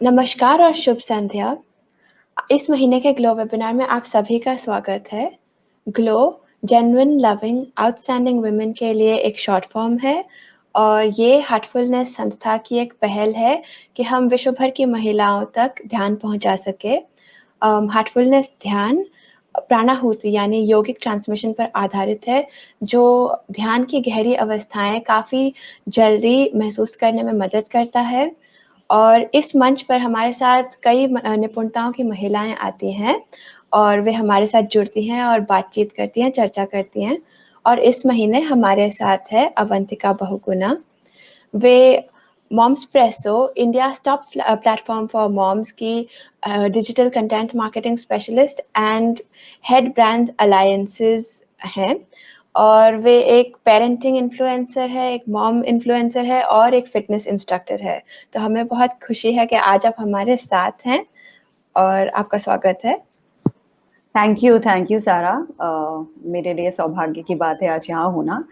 नमस्कार और शुभ संध्या। इस महीने के ग्लो वेबिनार में आप सभी का स्वागत है। Glow genuine loving outstanding women के लिए एक शॉर्ट फॉर्म है और ये हार्टफुलनेस संस्था की एक पहल है कि हम विश्व भर की महिलाओं तक ध्यान पहुंचा सके। हार्टफुलनेस ध्यान प्राणाहुति यानी योगिक ट्रांसमिशन पर आधारित है, जो ध्यान की गहरी अवस्थाएं काफ़ी जल्दी महसूस करने में मदद करता है। और इस मंच पर हमारे साथ कई निपुणताओं की महिलाएँ आती हैं और वे हमारे साथ जुड़ती हैं और बातचीत करती हैं, चर्चा करती हैं। और इस महीने हमारे साथ है अवंतिका बहुगुणा। वे Momspresso, India's top platform for moms की digital content marketing specialist and head brand alliances हैं। और वे एक पेरेंटिंग इन्फ्लुएंसर है, एक मॉम इन्फ्लुएंसर है और एक फ़िटनेस इंस्ट्रक्टर है। तो हमें बहुत खुशी है कि आज आप हमारे साथ हैं और आपका स्वागत है। थैंक यू सारा। मेरे लिए सौभाग्य की बात है आज यहाँ होना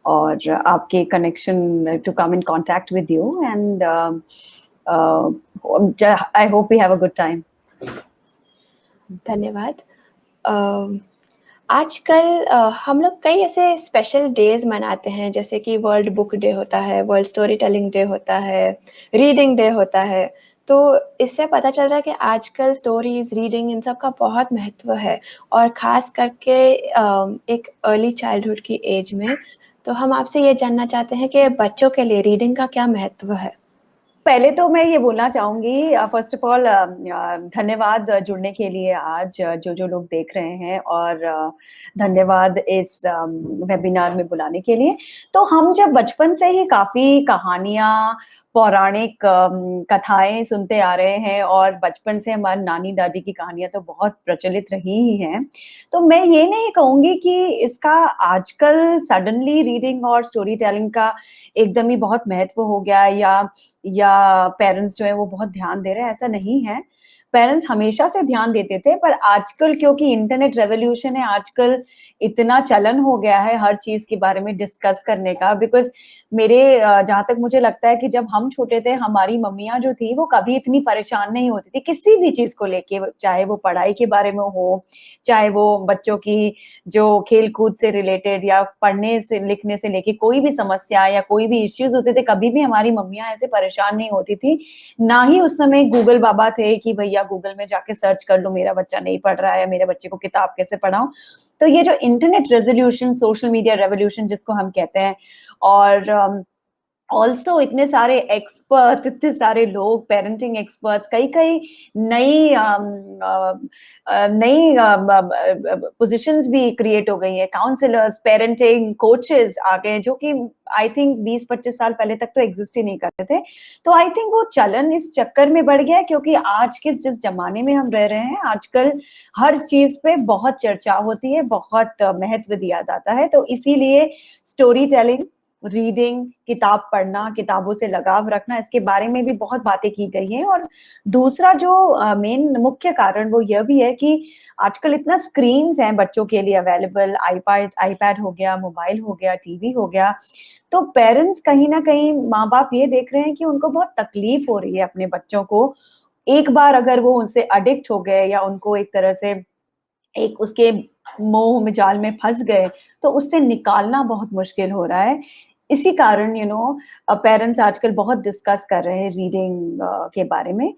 और आपके connection to come in contact with you and I hope we have a good time. धन्यवाद। आजकल हम लोग कई ऐसे स्पेशल डेज़ मनाते हैं, जैसे कि वर्ल्ड बुक डे होता है, वर्ल्ड स्टोरी टेलिंग डे होता है, रीडिंग डे होता है। तो इससे पता चल रहा है कि आजकल स्टोरीज़, रीडिंग इन सब का बहुत महत्व है और ख़ास करके एक अर्ली चाइल्डहुड की एज में। तो हम आपसे ये जानना चाहते हैं कि बच्चों के लिए रीडिंग का क्या महत्व है? पहले तो मैं ये बोलना चाहूंगी, फर्स्ट ऑफ ऑल धन्यवाद जुड़ने के लिए आज जो लोग देख रहे हैं और धन्यवाद इस वेबिनार में बुलाने के लिए। तो हम जब बचपन से ही काफी कहानियां, पौराणिक कथाएं सुनते आ रहे हैं और बचपन से हमारी नानी दादी की कहानियां तो बहुत प्रचलित रही ही हैं। तो मैं ये नहीं कहूंगी कि इसका आजकल सडनली रीडिंग और स्टोरी टेलिंग का एकदम ही बहुत महत्व हो गया या पेरेंट्स जो है वो बहुत ध्यान दे रहे हैं, ऐसा नहीं है। पेरेंट्स हमेशा से ध्यान देते थे, पर आजकल क्योंकि इंटरनेट रेवोल्यूशन है, आजकल इतना चलन हो गया है हर चीज के बारे में डिस्कस करने का। बिकॉज मेरे जहां तक मुझे लगता है कि जब हम छोटे थे, हमारी मम्मियां जो थी वो कभी इतनी परेशान नहीं होती थी किसी भी चीज को लेके, चाहे वो पढ़ाई के बारे में हो, चाहे वो बच्चों की जो खेल कूद से रिलेटेड या पढ़ने से लिखने से लेके कोई भी समस्या या कोई भी इश्यूज होते थे, कभी भी हमारी मम्मियां ऐसे परेशान नहीं होती थी। ना ही उस समय गूगल बाबा थे कि भैया गूगल में जाके सर्च कर लो मेरा बच्चा नहीं पढ़ रहा है या मेरे बच्चे को किताब कैसे पढ़ाऊं। तो ये जो internet revolution, social media revolution जिसको हम कहते हैं, और ऑल्सो इतने सारे एक्सपर्ट्स, इतने सारे लोग, पेरेंटिंग एक्सपर्ट्स, कई कई नई नई पोजीशंस भी क्रिएट हो गई है। काउंसलर्स, पेरेंटिंग कोचेस आ गए जो कि आई थिंक 20-25 साल पहले तक तो एग्जिस्ट ही नहीं करते थे। तो आई थिंक वो चलन इस चक्कर में बढ़ गया है क्योंकि आज के जिस जमाने में हम रह रहे हैं, आजकल हर चीज पे बहुत चर्चा होती है, बहुत महत्व दिया जाता है। तो इसीलिए स्टोरी टेलिंग, रीडिंग, किताब पढ़ना, किताबों से लगाव रखना, इसके बारे में भी बहुत बातें की गई हैं। और दूसरा जो मेन मुख्य कारण वो यह भी है कि आजकल इतना स्क्रीन्स हैं बच्चों के लिए अवेलेबल, आईपैड हो गया, मोबाइल हो गया, टीवी हो गया। तो पेरेंट्स कहीं ना कहीं, माँ बाप ये देख रहे हैं कि उनको बहुत तकलीफ हो रही है अपने बच्चों को। एक बार अगर वो उनसे अडिक्ट हो गए या उनको एक तरह से एक उसके मोह में, जाल में फंस गए, तो उससे निकालना बहुत मुश्किल हो रहा है। इसी कारण पेरेंट्स आजकल बहुत डिस्कस कर रहे हैं रीडिंग के बारे में।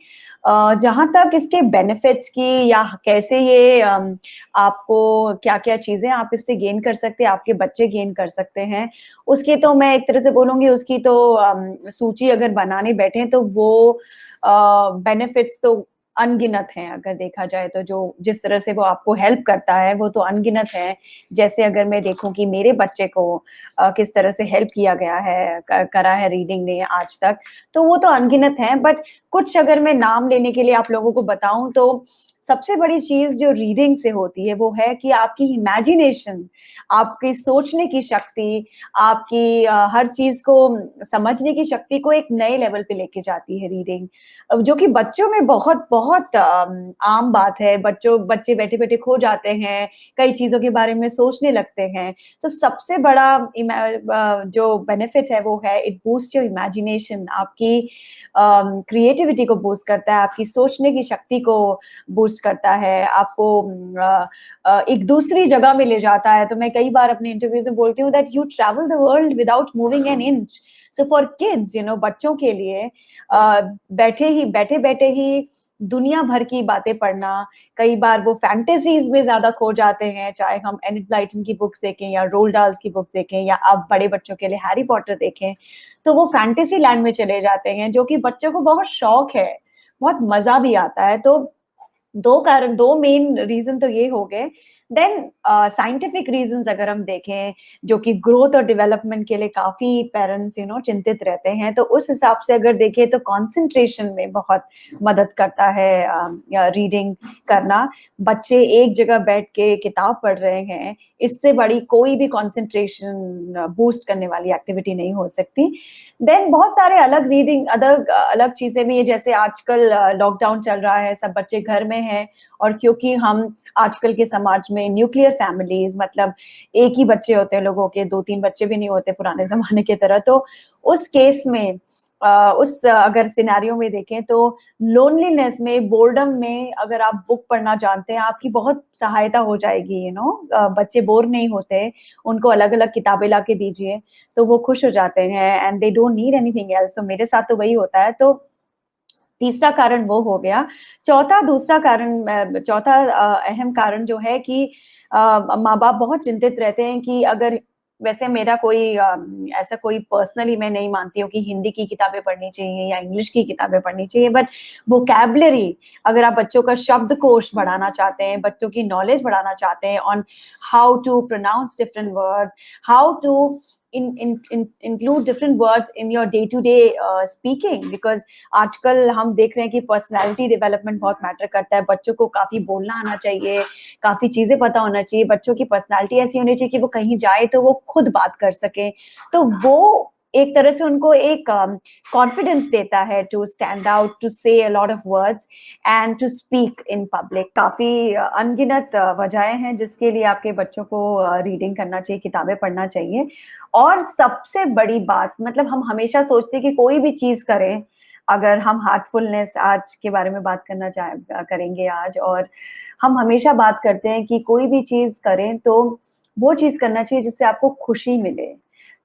जहां तक इसके बेनिफिट्स की या कैसे ये आपको क्या क्या चीजें आप इससे गेन कर सकते हैं, आपके बच्चे गेन कर सकते हैं, उसकी तो मैं एक तरह से बोलूंगी, उसकी तो सूची अगर बनाने बैठे तो वो बेनिफिट्स तो अनगिनत हैं। अगर देखा जाए तो जो जिस तरह से वो आपको हेल्प करता है वो तो अनगिनत है। जैसे अगर मैं देखूं कि मेरे बच्चे को किस तरह से हेल्प किया गया है, करा है रीडिंग ने आज तक, तो वो तो अनगिनत है। बट कुछ अगर मैं नाम लेने के लिए आप लोगों को बताऊं तो सबसे बड़ी चीज जो रीडिंग से होती है वो है कि आपकी इमेजिनेशन, आपकी सोचने की शक्ति, आपकी हर चीज को समझने की शक्ति को एक नए लेवल पे लेके जाती है रीडिंग, जो कि बच्चों में बहुत बहुत आम बात है। बच्चे बैठे बैठे खो जाते हैं, कई चीजों के बारे में सोचने लगते हैं। तो सबसे बड़ा जो बेनिफिट है वो है इट बूस्ट योर इमेजिनेशन, आपकी क्रिएटिविटी को बूस्ट करता है, आपकी सोचने की शक्ति को बूस्ट करता है, आपको एक दूसरी जगह में ले जाता है। तो मैं कई बार अपने इंटरव्यूज में बोलती हूँ that you travel the world without moving an inch. So for kids, बच्चों के लिए बैठे बैठे ही दुनिया भर की बातें पढ़ना, कई बार वो फैंटेसीज में ज्यादा खो जाते हैं, चाहे हम एनिट ब्लाइटन की बुक्स देखें या रोल्ड डाल्स की बुक देखें या अब बड़े बच्चों के लिए हैरी पॉटर देखें, तो वो फैंटेसी लैंड में चले जाते हैं, जो कि बच्चों को बहुत शौक है, बहुत मजा भी आता है। तो दो मेन रीजन तो ये हो गए। देन साइंटिफिक रीजंस अगर हम देखें, जो कि ग्रोथ और डेवलपमेंट के लिए काफी पेरेंट्स चिंतित रहते हैं, तो उस हिसाब से अगर देखें तो कंसंट्रेशन में बहुत मदद करता है रीडिंग करना। बच्चे एक जगह बैठ के किताब पढ़ रहे हैं, इससे बड़ी कोई भी कंसंट्रेशन बूस्ट करने वाली एक्टिविटी नहीं हो सकती। देन बहुत सारे अलग चीजें भी है, जैसे आजकल लॉकडाउन चल रहा है, सब बच्चे घर में हैं, और क्योंकि हम आजकल के समाज में न्यूक्लियर फैमिलीज, मतलब एक ही बच्चे होते हैं लोगों के, 2-3 बच्चे भी नहीं होते पुराने जमाने की तरह, तो उस केस में अगर सिनेरियो में देखें तो लोनलीनेस में, बोर्डम में अगर आप बुक पढ़ना जानते हैं, आपकी बहुत सहायता हो जाएगी। बच्चे बोर नहीं होते, उनको अलग अलग किताबें ला के दीजिए तो वो खुश हो जाते हैं, and they don't need anything else. तो मेरे साथ तो वही होता है। तो तीसरा कारण वो हो गया। चौथा अहम कारण जो है कि माँ बाप बहुत चिंतित रहते हैं कि अगर, वैसे मेरा कोई ऐसा कोई पर्सनली मैं नहीं मानती हूँ कि हिंदी की किताबें पढ़नी चाहिए या इंग्लिश की किताबें पढ़नी चाहिए, बट वोकैबुलरी, अगर आप बच्चों का शब्दकोश बढ़ाना चाहते हैं, बच्चों की नॉलेज बढ़ाना चाहते हैं on how to pronounce different words, how to include different words in your day-to-day speaking, because आजकल हम देख रहे हैं कि पर्सनालिटी डेवलपमेंट बहुत मैटर करता है। बच्चों को काफी बोलना आना चाहिए, काफी चीजें पता होना चाहिए, बच्चों की पर्सनालिटी ऐसी होनी चाहिए कि वो कहीं जाए तो वो खुद बात कर सके। तो वो एक तरह से उनको एक कॉन्फिडेंस देता है to stand out, to say a lot of words and to speak in public. काफी अनगिनत वजहें हैं जिसके लिए आपके बच्चों को रीडिंग करना चाहिए, किताबें पढ़ना चाहिए। और सबसे बड़ी बात, मतलब हम हमेशा सोचते हैं कि कोई भी चीज करें, अगर हम हार्टफुलनेस आज के बारे में बात करेंगे आज, और हम हमेशा बात करते हैं कि कोई भी चीज करें तो वो चीज करना चाहिए जिससे आपको खुशी मिले।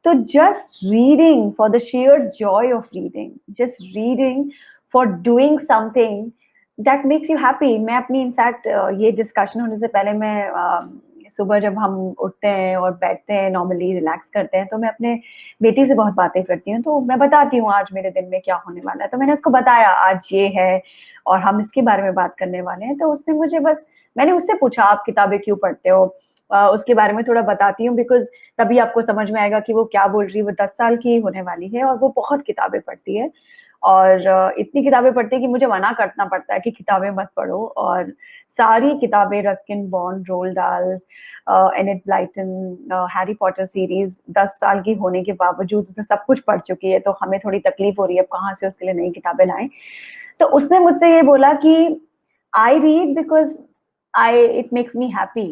तो just reading for the share Joy of reading, just reading for doing something that makes you happy. मैं अपनी इनफैक्ट ये डिस्कशन होने से पहले मैं सुबह जब हम उठते हैं और बैठते हैं, नॉर्मली रिलैक्स करते हैं, तो मैं अपने बेटी से बहुत बातें करती हूँ। तो मैं बताती हूँ आज मेरे दिन में क्या होने वाला है, तो मैंने उसको बताया आज ये है और हम इसके बारे में बात करने वाले हैं। तो उसने मुझे मैंने उससे पूछा आप किताबें क्यों पढ़ते हो, उसके बारे में थोड़ा बताती हूँ, बिकॉज तभी आपको समझ में आएगा कि वो क्या बोल रही है। वो 10 साल की होने वाली है और वो बहुत किताबें पढ़ती है, और इतनी किताबें पढ़ती है कि मुझे मना करना पड़ता है कि किताबें मत पढ़ो। और सारी किताबें, Ruskin bond, rolled dals, unit Blyton, Harry Potter series, 10 साल की होने के बावजूद उसने सब कुछ पढ़ चुकी है। तो हमें थोड़ी तकलीफ हो रही है अब कहाँ से उसके लिए नई किताबें लाएं। तो उसने मुझसे ये बोला कि I read because it makes me happy,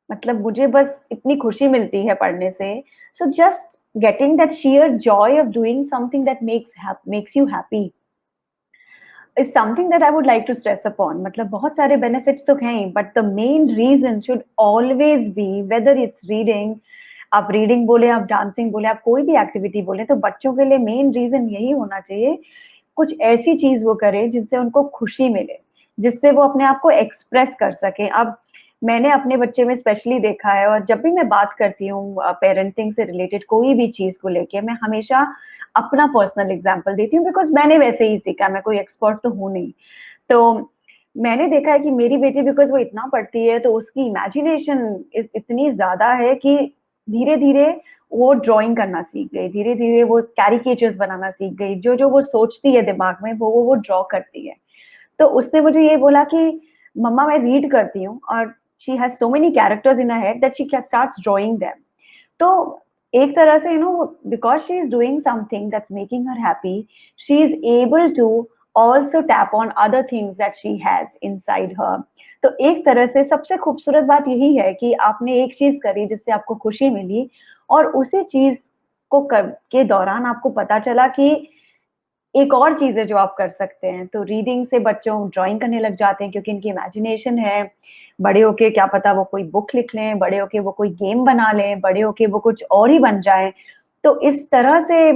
मतलब मुझे बस इतनी खुशी मिलती है पढ़ने से। So just getting that sheer joy of doing something that makes you happy is something that I would like to stress upon. मतलब बहुत सारे benefits तो हैं, but the main reason should always be, whether it's reading, आप reading बोले, आप dancing बोले, आप कोई भी एक्टिविटी बोले, तो बच्चों के लिए मेन रीजन यही होना चाहिए, कुछ ऐसी चीज वो करे जिनसे उनको खुशी मिले, जिससे वो अपने आप को एक्सप्रेस कर सके। अब मैंने अपने बच्चे में स्पेशली देखा है, और जब भी मैं बात करती हूँ पेरेंटिंग से रिलेटेड कोई भी चीज को लेके, मैं हमेशा अपना पर्सनल एग्जांपल देती हूँ, बिकॉज मैंने वैसे ही सीखा, मैं कोई एक्सपर्ट तो हूँ नहीं। तो मैंने देखा है कि मेरी बेटी, बिकॉज वो इतना पढ़ती है, तो उसकी इमेजिनेशन इतनी ज्यादा है कि धीरे धीरे वो ड्राइंग करना सीख गई, धीरे धीरे वो कैरिकेचर्स बनाना सीख गई, जो जो वो सोचती है दिमाग में वो ड्रॉ करती है। तो उसने मुझे ये बोला कि मम्मा मैं रीड करती हूँ और she has so many characters in her head that she starts drawing them. तो एक तरह से because she is doing something that's making her happy, she is able to also tap on other things that she has inside her. तो एक तरह से सबसे खूबसूरत बात यही है कि आपने एक चीज करी जिससे आपको खुशी मिली, और उसी चीज के दौरान आपको पता चला कि एक और चीज है जो आप कर सकते हैं। तो रीडिंग से बच्चों ड्राइंग करने लग जाते हैं क्योंकि इनकी इमेजिनेशन है। बड़े होके क्या पता वो कोई बुक लिख लें, बड़े होके वो कोई गेम बना लें, बड़े होके वो कुछ और ही बन जाए। तो इस तरह से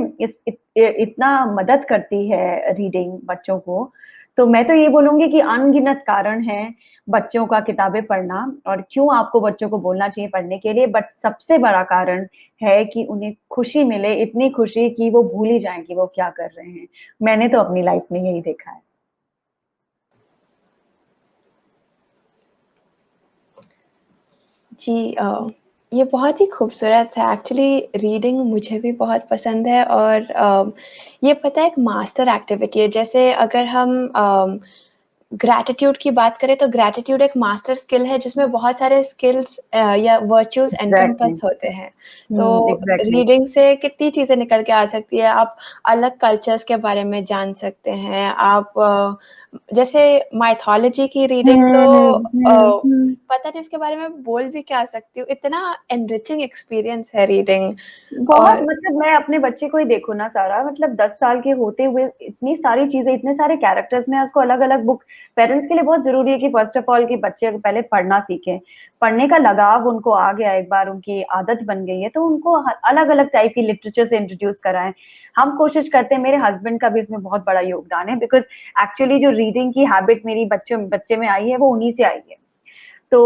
इतना मदद करती है रीडिंग बच्चों को। तो मैं तो ये बोलूंगी कि अनगिनत कारण है बच्चों का किताबें पढ़ना, और क्यों आपको बच्चों को बोलना चाहिए पढ़ने के लिए, बट सबसे बड़ा कारण है कि उन्हें खुशी मिले, इतनी खुशी कि वो भूल ही जाएं कि वो क्या कर रहे हैं। मैंने तो अपनी लाइफ में यही देखा है। जी ये बहुत ही खूबसूरत है। एक्चुअली रीडिंग मुझे भी बहुत पसंद है और ये पता है एक मास्टर एक्टिविटी है। जैसे अगर हम ग्रैटिट्यूड की बात करें तो ग्रैटिट्यूड एक मास्टर स्किल है जिसमें बहुत सारे स्किल्स या वर्च्यूज एग्जैक्टली। एनकम्पस होते हैं। तो एग्जैक्टली। रीडिंग से कितनी चीज़ें निकल के आ सकती है। आप अलग कल्चर्स के बारे में जान सकते हैं। आप जैसे माइथोलॉजी की रीडिंग तो पता नहीं उसके बारे में बोल भी क्या सकती हूँ। इतना एनरिचिंग एक्सपीरियंस है रीडिंग। बहुत, और मतलब मैं अपने बच्चे को ही देखो ना सारा, मतलब 10 साल के होते हुए इतनी सारी चीजें, इतने सारे कैरेक्टर्स में उसको अलग अलग बुक। पेरेंट्स के लिए बहुत जरूरी है कि फर्स्ट ऑफ ऑल कि बच्चे पहले पढ़ना सीखें। पढ़ने का लगाव उनको आ गया, एक बार उनकी आदत बन गई है, तो उनको अलग अलग टाइप की लिटरेचर से इंट्रोड्यूस कराएं। हम कोशिश करते हैं, मेरे हस्बैंड का भी इसमें बहुत बड़ा योगदान है, बिकॉज एक्चुअली जो रीडिंग की हैबिट मेरी बच्चे में आई है वो उन्हीं से आई है। तो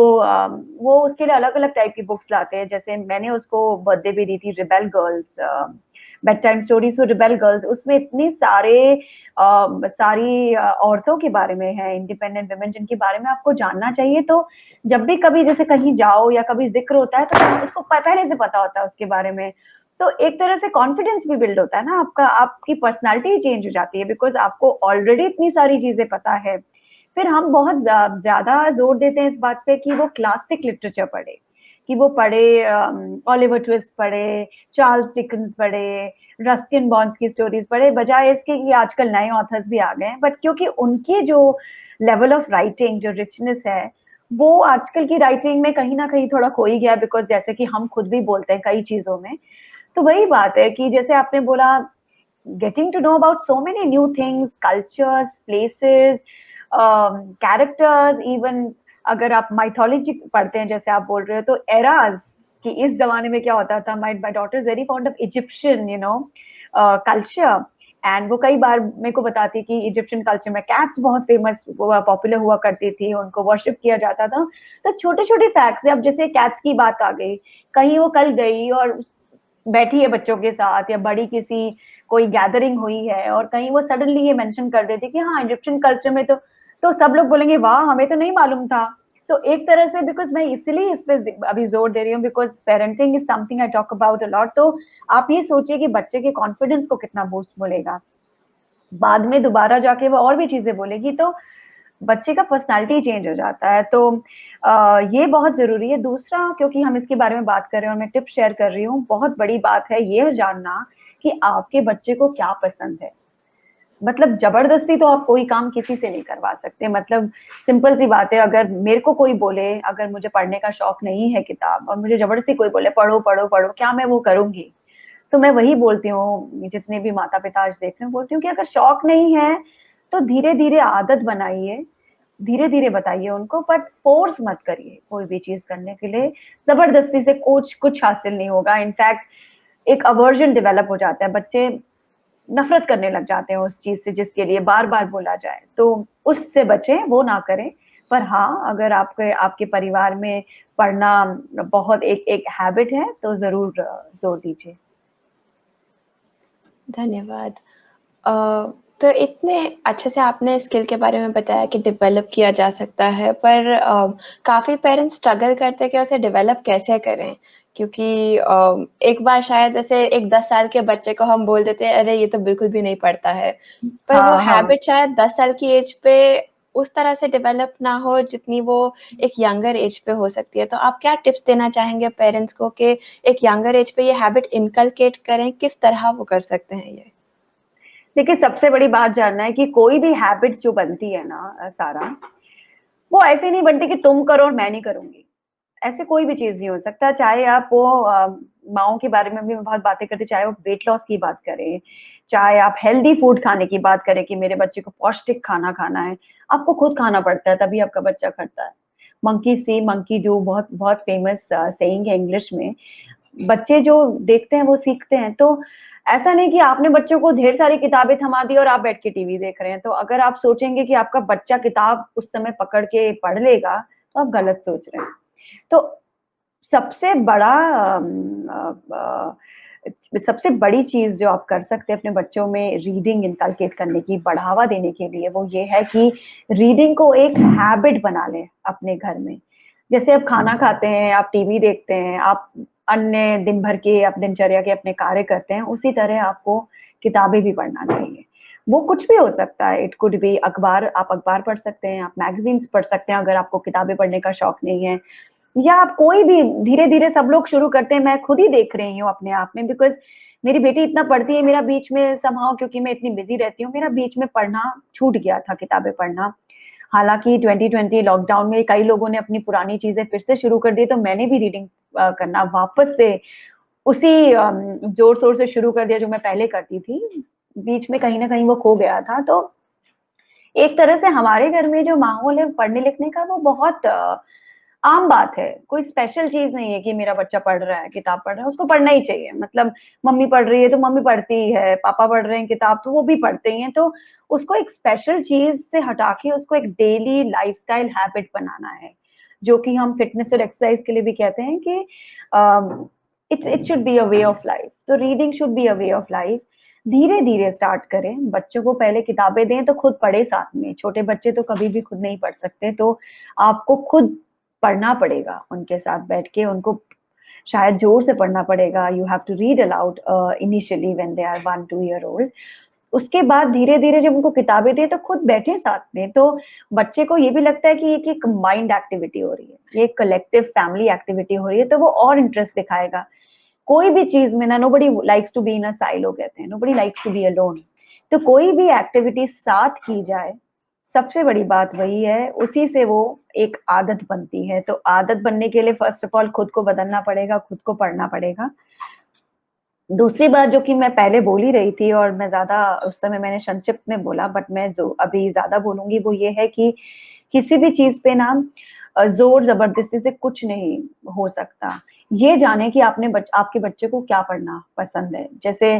वो उसके लिए अलग अलग टाइप की बुक्स लाते हैं। जैसे मैंने उसको बर्थडे भी दी थी, rebel girls, bed time stories for rebel girls. उसमें इतनी सारी औरतों के बारे में है, इंडिपेंडेंट वुमेन, जिनके बारे में आपको जानना चाहिए। तो जब भी कभी जैसे कहीं जाओ या कभी जिक्र होता है तो उसको पहले से पता होता है उसके बारे में। तो एक तरह से कॉन्फिडेंस भी बिल्ड होता है ना आपका, आपकी पर्सनालिटी चेंज हो जाती है, बिकॉज आपको ऑलरेडी इतनी सारी चीजें पता है। फिर हम बहुत ज्यादा जोर देते हैं इस बात पे कि वो क्लासिक लिटरेचर पढ़े, कि वो पढ़े, ओलिवर ट्विस्ट पढ़े, चार्ल्स डिकन्स पढ़े, रस्किन बॉन्ड्स की स्टोरीज पढ़े, बजाय इसके कि आजकल नए ऑथर्स भी आ गए हैं, बट क्योंकि उनकी जो लेवल ऑफ राइटिंग, जो रिचनेस है, वो आजकल की राइटिंग में कहीं ना कहीं थोड़ा खो ही गया, बिकॉज जैसे कि हम खुद भी बोलते हैं कई चीजों में। तो वही बात है कि जैसे आपने बोला, getting to know about so many new things, cultures, places, characters, even अगर आप माइथोलॉजी पढ़ते हैं जैसे आप बोल रहे हो, तो एराज कि इस जमाने में क्या होता था। My daughter is very fond of Egyptian culture, and वो कई बार मेरे को बताती कि इजिप्शियन कल्चर में कैट्स बहुत फेमस पॉपुलर हुआ करती थी, उनको वर्शिप किया जाता था। तो छोटे छोटे फैक्ट्स है। अब जैसे कैट्स की बात आ गई, कहीं वो कल गई और बैठी है बच्चों के साथ, या बड़ी किसी कोई गैदरिंग हुई है और कहीं वो सडनली ये मेंशन कर देती कि हाँ इजिप्शियन कल्चर में तो सब लोग बोलेंगे वाह हमें तो नहीं मालूम था। तो एक तरह से, बिकॉज मैं इसलिए इस पे अभी जोर दे रही हूँ, because parenting is something I talk about allot. तो आप ये सोचिए कि बच्चे के कॉन्फिडेंस को कितना बूस्ट मिलेगा, बाद में दोबारा जाके वो और भी चीजें बोलेगी, तो बच्चे का पर्सनालिटी चेंज हो जाता है। तो ये बहुत जरूरी है। दूसरा, क्योंकि हम इसके बारे में बात कर रहे हैं और मैं टिप शेयर कर रही हूँ, बहुत बड़ी बात है ये जानना कि आपके बच्चे को क्या पसंद है। मतलब जबरदस्ती तो आप कोई काम किसी से नहीं करवा सकते। मतलब सिंपल सी बात है, अगर मेरे को कोई बोले, अगर मुझे पढ़ने का शौक नहीं है किताब, और मुझे जबरदस्ती कोई बोले पढ़ो पढ़ो पढ़ो, क्या मैं वो करूंगी? तो मैं वही बोलती हूँ, जितने भी माता पिता आज देख रहे हैं, बोलती हूँ कि अगर शौक नहीं है तो धीरे धीरे आदत बनाइए, धीरे धीरे बताइए उनको, बट फोर्स मत करिए कोई भी चीज करने के लिए। जबरदस्ती से कुछ हासिल नहीं होगा। इनफैक्ट एक अवर्जन डेवलप हो जाता है, बच्चे नफरत करने लग जाते हैं उस चीज से जिसके लिए बार बार बोला जाए। तो उससे बचें, वो ना करें। पर हाँ, अगर आपके परिवार में पढ़ना बहुत एक एक हैबिट है तो जरूर जोर दीजिए। धन्यवाद। तो इतने अच्छे से आपने स्किल के बारे में बताया कि डेवलप किया जा सकता है, पर काफ़ी पेरेंट्स स्ट्रगल करते हैं कि उसे डेवलप कैसे करें, क्योंकि एक बार शायद ऐसे एक 10 साल के बच्चे को हम बोल देते हैं अरे ये तो बिल्कुल भी नहीं पढ़ता है, पर वो हाँ हाँ। हैबिट शायद 10 साल की एज पे उस तरह से डेवलप ना हो जितनी वो एक यंगर एज पे हो सकती है। तो आप क्या टिप्स देना चाहेंगे पेरेंट्स को कि एक यंगर एज पे ये हैबिट इनकलकेट करें, किस तरह वो कर सकते हैं ये? देखिए, सबसे बड़ी बात जानना है कि कोई भी हैबिट जो बनती है ना सारा, वो ऐसे नहीं बनती कि तुम करो और मैं नहीं करूंगी। ऐसे कोई भी चीज नहीं हो सकता, चाहे आप वो माओ के बारे में भी मैं बहुत बातें करती, चाहे वो वेट लॉस की बात करें, चाहे आप हेल्दी फूड खाने की बात करें कि मेरे बच्चे को पौष्टिक खाना खाना है, आपको खुद खाना पड़ता है तभी आपका बच्चा करता है। मंकी सी मंकी डू बहुत बहुत फेमस सेइंग है इंग्लिश में। बच्चे जो देखते हैं वो सीखते हैं। तो ऐसा नहीं कि आपने बच्चों को ढेर सारी किताबें थमा दी और आप बैठ के टीवी देख रहे हैं। तो अगर आप सोचेंगे कि आपका बच्चा किताब उस समय पकड़ के पढ़ लेगा, तो आप गलत सोच रहे हैं। तो सबसे बड़ा सबसे बड़ी चीज जो आप कर सकते हैं अपने बच्चों में रीडिंग इनकलकेट करने की, बढ़ावा देने के लिए, वो ये है कि रीडिंग को एक हैबिट बना लें अपने घर में। जैसे आप खाना खाते हैं, आप टीवी देखते हैं, आप अन्य दिन भर के आप दिनचर्या के अपने कार्य करते हैं, उसी तरह आपको किताबें भी पढ़ना चाहिए। वो कुछ भी हो सकता है, इट कुड बी अखबार, आप अखबार पढ़ सकते हैं, आप मैगजीन्स पढ़ सकते हैं अगर आपको किताबें पढ़ने का शौक नहीं है, या आप कोई भी, धीरे धीरे सब लोग शुरू करते हैं। मैं खुद ही देख रही हूँ अपने आप में, बिकॉज मेरी बेटी इतना पढ़ती है, मेरा बीच में समहाउ, क्योंकि मैं इतनी बिजी रहती हूँ, मेरा बीच में पढ़ना छूट गया था, किताबें पढ़ना। हालांकि 2020 लॉकडाउन में कई लोगों ने अपनी पुरानी चीजें फिर से शुरू कर दी, तो मैंने भी रीडिंग करना वापस से उसी जोर शोर से शुरू कर दिया जो मैं पहले करती थी। बीच में कहीं ना कहीं वो खो गया था। तो एक तरह से हमारे घर में जो माहौल है पढ़ने लिखने का, वो बहुत आम बात है। कोई स्पेशल चीज नहीं है कि मेरा बच्चा पढ़ रहा है, किताब पढ़ रहा है, उसको पढ़ना ही चाहिए। मतलब मम्मी पढ़ रही है तो मम्मी पढ़ती ही है, पापा पढ़ रहे हैं किताब तो वो भी पढ़ते ही हैं। तो उसको एक स्पेशल चीज से हटा के उसको एक डेली लाइफस्टाइल हैबिट बनाना है, जो कि हम फिटनेस और एक्सरसाइज के लिए भी कहते हैं कि it should be a way of life. तो reading should be a way of life. धीरे धीरे स्टार्ट करें, बच्चों को पहले किताबें दें तो खुद पढ़े साथ में। छोटे बच्चे तो कभी भी खुद नहीं पढ़ सकते, तो आपको खुद पढ़ना पड़ेगा उनके साथ बैठ के, उनको शायद जोर से पढ़ना पड़ेगा। You have to read aloud initially when they are 1-2 year old. उसके बाद धीरे धीरे जब उनको किताबें दें तो खुद बैठे साथ में, तो बच्चे को ये भी लगता है कि ये एक कंबाइंड एक्टिविटी हो रही है, ये एक कलेक्टिव फैमिली एक्टिविटी हो रही है, तो वो और इंटरेस्ट दिखाएगा। कोई भी चीज में ना, nobody likes to be in a silo कहते हैं, nobody likes to be alone. तो कोई भी एक्टिविटी साथ की जाए, सबसे बड़ी बात वही है, उसी से वो एक आदत बनती है। तो आदत बनने के लिए फर्स्ट ऑफ ऑल खुद को बदलना पड़ेगा, खुद को पढ़ना पड़ेगा। दूसरी बात जो कि मैं पहले बोल ही रही थी और मैं ज्यादा उस समय मैंने संक्षिप्त में बोला, बट मैं जो अभी ज्यादा बोलूंगी वो ये है कि किसी भी चीज पे ना जोर जबरदस्ती से कुछ नहीं हो सकता। ये जाने कि आपके बच्चे को क्या पढ़ना पसंद है। जैसे